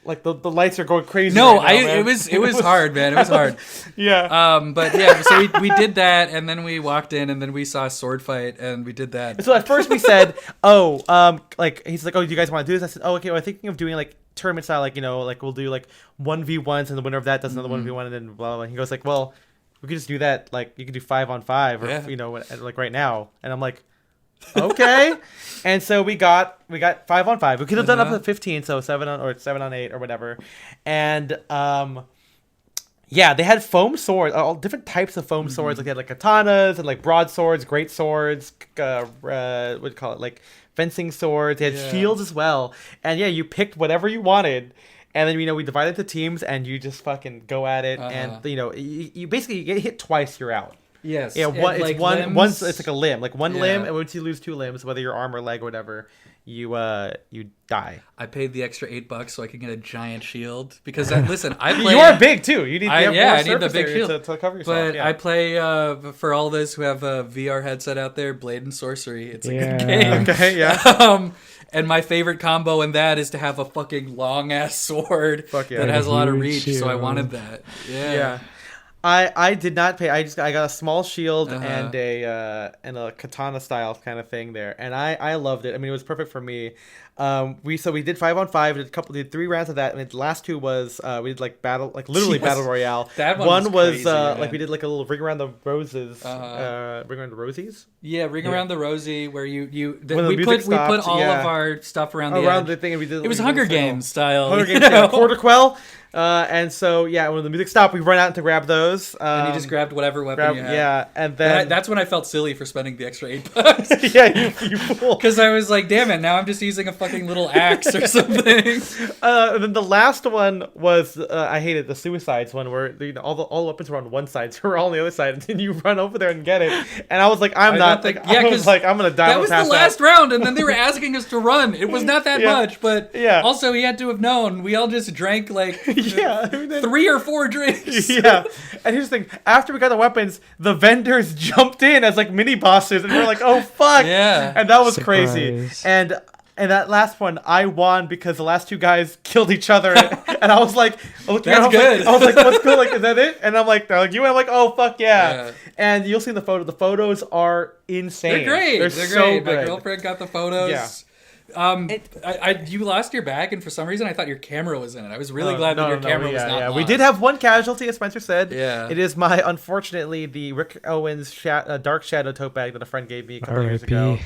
like the lights are going crazy. No, right now, it was hard, man. It was hard. Yeah. But yeah, so we did that, and then we walked in, and then we saw a sword fight, and we did that. So at first we said, like he's like, oh, do you guys want to do this? I said, oh, okay. Well, I'm thinking of doing like tournament style, like like we'll do like 1v1s, and the winner of that does another 1v1, and then blah blah. And he goes like, well, we could just do that. Like you could do 5-on-5, or like right now. And I'm like, okay. And so we got 5-on-5. We could have done up to 15, so 7-on-8 or whatever. And they had foam swords, all different types of foam swords. Like they had like katanas and like broadswords, great swords, what do you call it, like fencing swords. They had shields as well. And you picked whatever you wanted. And then we divided into teams, and you just fucking go at it. And you basically get hit twice, you're out. Yes. Yeah, it's like a limb. Like one limb, and once you lose 2 limbs, whether your arm or leg or whatever, you die. I paid the extra $8 so I could get a giant shield because listen, I play. You are big too. You need I need the big shield to cover yourself. But I play for all those who have a VR headset out there, Blade and Sorcery. It's a good game. Okay, yeah. And my favorite combo in that is to have a fucking long ass sword that has a lot of reach. So I wanted that. Yeah. I did not pay. I got a small shield and a katana style kind of thing there, and I loved it. I mean, it was perfect for me. We did 5-on-5. Did 3 rounds of that, and the last 2 was we did like battle royale. That one was crazy, like we did like a little ring around the roses, ring around the rosies. Yeah, around the rosy where we put all of our stuff around the thing, and we did. It was Hunger Games style. Hunger Games, quarter quell. And so when the music stopped, we run out to grab those. And you just grabbed whatever weapon you had. Yeah, and then that's when I felt silly for spending the extra $8. Yeah, you fool. Because I was like, damn it, now I'm just using a fucking little axe or something. And then the last one was I hated the suicides one where all the weapons were on one side, so we're all on the other side, and then you run over there and get it. And I was like, I'm gonna die. That was the last round, and then they were asking us to run. It was not that much, but also he had to have known. We all just drank like 3 or 4 drinks. Yeah. And here's the thing, after we got the weapons, the vendors jumped in as like mini bosses, and we're like, oh fuck. Yeah. And that was crazy. And that last one, I won because the last 2 guys killed each other, and I was like, that's good. I was like, what's good? Like, is that it? And I'm like, they're like, you? And I'm like, oh fuck yeah. And you'll see the photo. The photos are insane. They're great. They're so great. good. My girlfriend got the photos. Yeah. You lost your bag, and for some reason I thought your camera was in it. I was really glad that your camera was not lost. We did have one casualty, as Spencer said. Yeah. It is unfortunately the Rick Owens Dark Shadow tote bag that a friend gave me a couple years ago.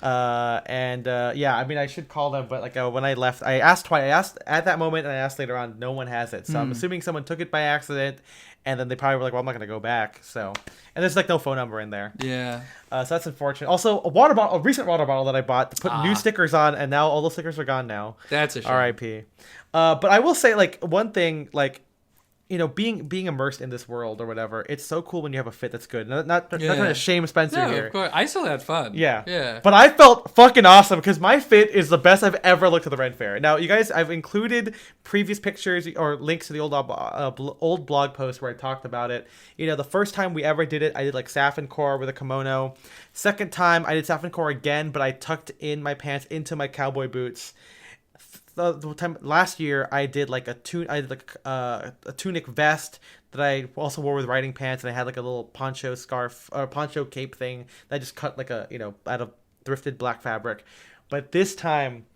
I mean, I should call them, but like when I left, I asked twice. I asked at that moment, and I asked later on. No one has it, so I'm assuming someone took it by accident, and then they probably were like, "Well, I'm not gonna go back." So, and there's like no phone number in there. Yeah. So that's unfortunate. Also, a recent water bottle that I bought to put new stickers on, and now all those stickers are gone now. That's a shame. R.I.P. But I will say, like, one thing, like, being immersed in this world or whatever, it's so cool when you have a fit that's good. Not trying to shame Spencer here. Of course. I still had fun. Yeah. But I felt fucking awesome because my fit is the best I've ever looked at the Ren Faire. Now, you guys, I've included previous pictures or links to the old blog post where I talked about it. The first time we ever did it, I did like Saffin core with a kimono. Second time, I did Saffin core again, but I tucked in my pants into my cowboy boots. The time last year, I did like a tunic vest that I also wore with riding pants, and I had like a little poncho scarf or poncho cape thing that I just cut like out of thrifted black fabric. But this time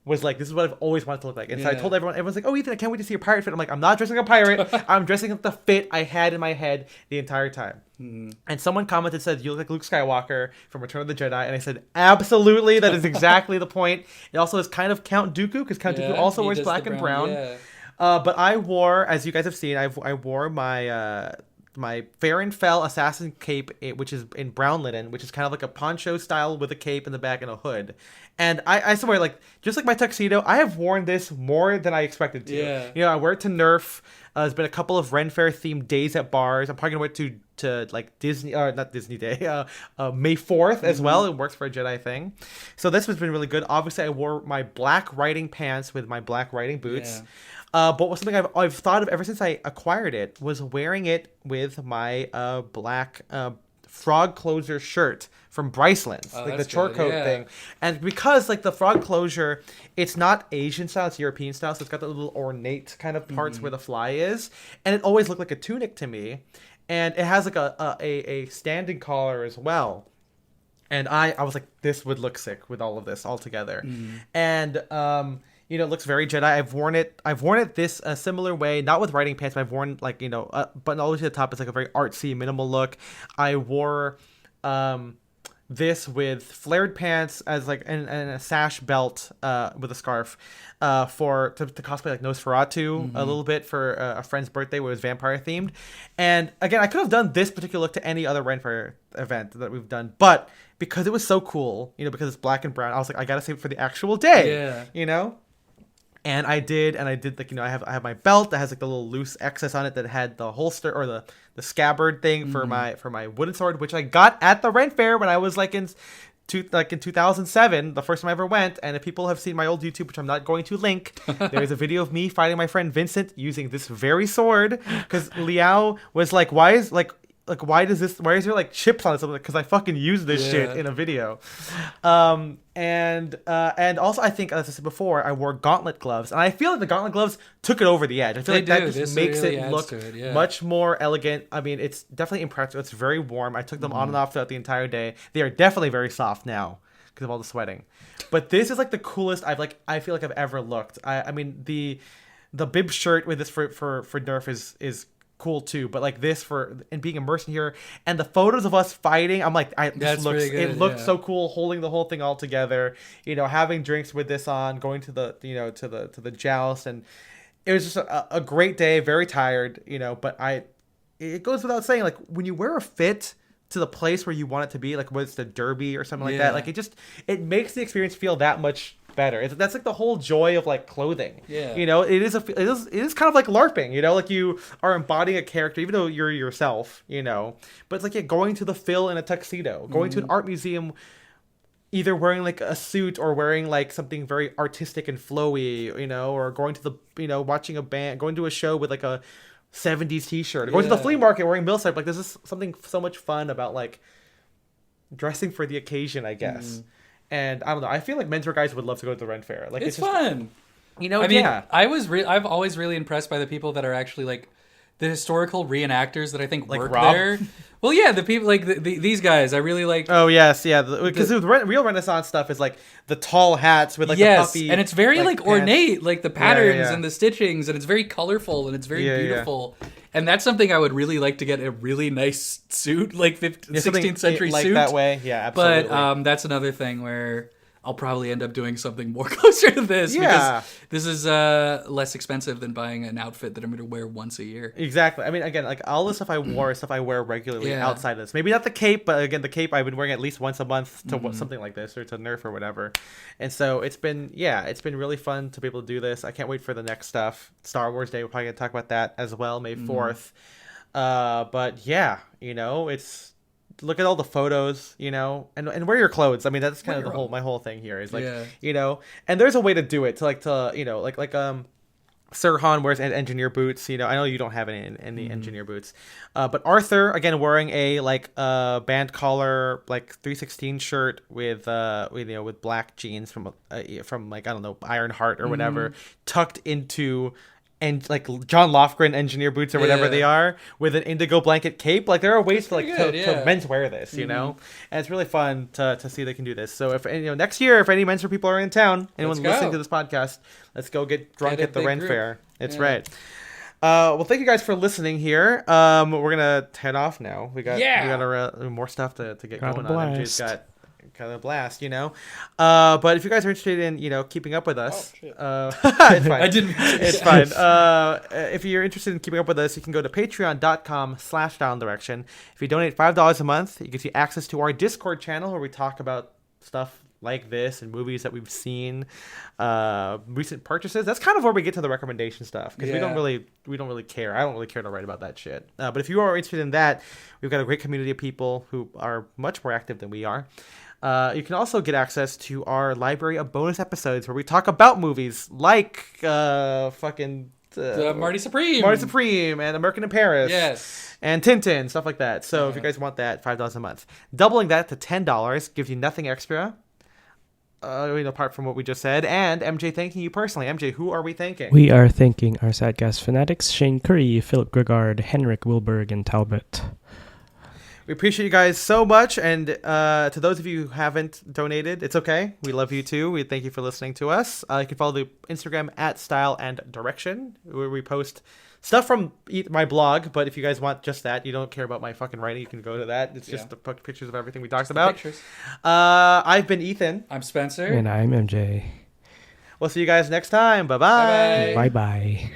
was like, this is what I've always wanted to look like. And so I told everyone's like, oh, Ethan, I can't wait to see your pirate fit. I'm like, I'm not dressing like a pirate. I'm dressing like the fit I had in my head the entire time. And someone commented, said, you look like Luke Skywalker from Return of the Jedi. And I said, absolutely, that is exactly the point. It also is kind of Count Dooku, because Count Dooku also wears black and brown. But I wore, as you guys have seen, I wore my my Fair and Fell assassin cape, which is in brown linen, which is kind of like a poncho style with a cape in the back and a hood. And I swear, like, just like my tuxedo, I have worn this more than I expected to. Yeah. You know, I wear it to Nerf. There's been a couple of Ren Faire themed days at bars. I'm probably gonna wear it to like Disney, or not Disney Day, May 4th as well. It works for a Jedi thing. So this has been really good. Obviously, I wore my black riding pants with my black riding boots. Yeah. But something I've thought of ever since I acquired it was wearing it with my black frog closure shirt from Bryceland's, like the short coat thing. And because like the frog closure, it's not Asian style, it's European style, so it's got the little ornate kind of parts where the fly is, and it always looked like a tunic to me. And it has like a standing collar as well. And I was like, this would look sick with all of this all together. And you know, it looks very Jedi. I've worn it this a similar way, not with riding pants, but I've worn like, you know, button all the way to the top. It's like a very artsy, minimal look. I wore this with flared pants as like and a sash belt with a scarf to cosplay like Nosferatu a little bit for a friend's birthday where it was vampire themed. And again, I could have done this particular look to any other Ren Faire event that we've done, but because it was so cool, you know, because it's black and brown, I was like, I gotta save it for the actual day, you know. And I did like, you know, I have my belt that has like the little loose excess on it that had the holster or the scabbard thing for my wooden sword, which I got at the Ren Faire when I was like in 2007, the first time I ever went. And if people have seen my old YouTube, which I'm not going to link, there's a video of me fighting my friend Vincent using this very sword, because Liao was like, why is there like chips on it? Something, because I fucking used this shit in a video. And also I think, as I said before, I wore gauntlet gloves, and I feel like the gauntlet gloves took it over the edge. I feel that just makes really it look much more elegant. I mean, it's definitely impressive. It's very warm. I took them on and off throughout the entire day. They are definitely very soft now because of all the sweating. But this is like the coolest I feel like I've ever looked. I mean, the bib shirt with this for Nerf is cool too, but like this and being immersed in here, and the photos of us fighting, I'm like, it looks so cool holding the whole thing all together, you know, having drinks with this on, going to the, you know, to the joust, and it was just a great day. Very tired, you know, but it goes without saying, like, when you wear a fit to the place where you want it to be, like whether it's the derby or something like that, like it makes the experience feel that much better. That's like the whole joy of like clothing. You know, it is kind of like LARPing, you know, like you are embodying a character even though you're yourself, you know. But it's like going to the Phil in a tuxedo, going to an art museum either wearing like a suit or wearing like something very artistic and flowy, you know, or going to the, you know, watching a band, going to a show with like a 70s t-shirt, or going to the flea market wearing millsap. Like, there's just something so much fun about like dressing for the occasion, I guess. And I don't know, I feel like menswear guys would love to go to the Ren Faire. Like, it's just fun, you know. I mean, I've always really impressed by the people that are actually like the historical reenactors that I think like work Rob? There. Well, yeah, the people like these guys, I really like. Oh yes, yeah, because the real Renaissance stuff is like the tall hats with like the puffy, and it's very like ornate, like the patterns and the stitchings, and it's very colorful and it's very beautiful. And that's something I would really like to get a really nice suit, like 16th century like suit that way. Yeah, absolutely. But that's another thing where I'll probably end up doing something more closer to this because this is less expensive than buying an outfit that I'm going to wear once a year. Exactly. I mean, again, like all the stuff I wore is stuff I wear regularly outside of this. Maybe not the cape, but again, the cape I've been wearing at least once a month to something like this or to Nerf or whatever. And so it's been really fun to be able to do this. I can't wait for the next stuff. Star Wars Day, we're probably going to talk about that as well, May 4th. But yeah, you know, look at all the photos, you know, and wear your clothes. I mean, that's kind of my whole thing here is like, you know, and there's a way to do it to you know, like Sir Han wears engineer boots, you know. I know you don't have any engineer boots, but Arthur again wearing a like band collar like 316 shirt with you know, with black jeans from like, I don't know, Ironheart or whatever, tucked into. And like John Lofgren engineer boots or whatever they are, with an indigo blanket cape. Like, there are ways to menswear this, you know, and it's really fun to see they can do this. So if, you know, next year, if any menswear people are in town, anyone listening to this podcast, let's go get drunk at the Ren Faire. It's right. Well, thank you guys for listening here. We're gonna head off now. We got more stuff to get going on. MJ's kind of a blast, you know. But if you guys are interested in, you know, keeping up with us, it's fine. I didn't. It's fine. If you're interested in keeping up with us, you can go to patreon.com/downdirection. If you donate $5 a month, you can see access to our Discord channel where we talk about stuff like this and movies that we've seen, recent purchases. That's kind of where we get to the recommendation stuff, because we don't really care. I don't really care to write about that shit. But if you are interested in that, we've got a great community of people who are much more active than we are. You can also get access to our library of bonus episodes where we talk about movies like Marty Supreme and American in Paris. Yes. And Tintin, stuff like that. So if you guys want that, $5 a month. Doubling that to $10 gives you nothing extra. Apart from what we just said, and MJ thanking you personally. MJ, who are we thanking? We are thanking our Sadcast fanatics, Shane Curry, Philip Gregard, Henrik Wilberg, and Talbot. We appreciate you guys so much, and to those of you who haven't donated, it's okay. We love you too. We thank you for listening to us. You can follow the Instagram at Style and Direction, where we post stuff from my blog, but if you guys want just that, you don't care about my fucking writing, you can go to that. It's just the pictures of everything we talked about. Pictures. I've been Ethan. I'm Spencer. And I'm MJ. We'll see you guys next time. Bye-bye. Bye-bye.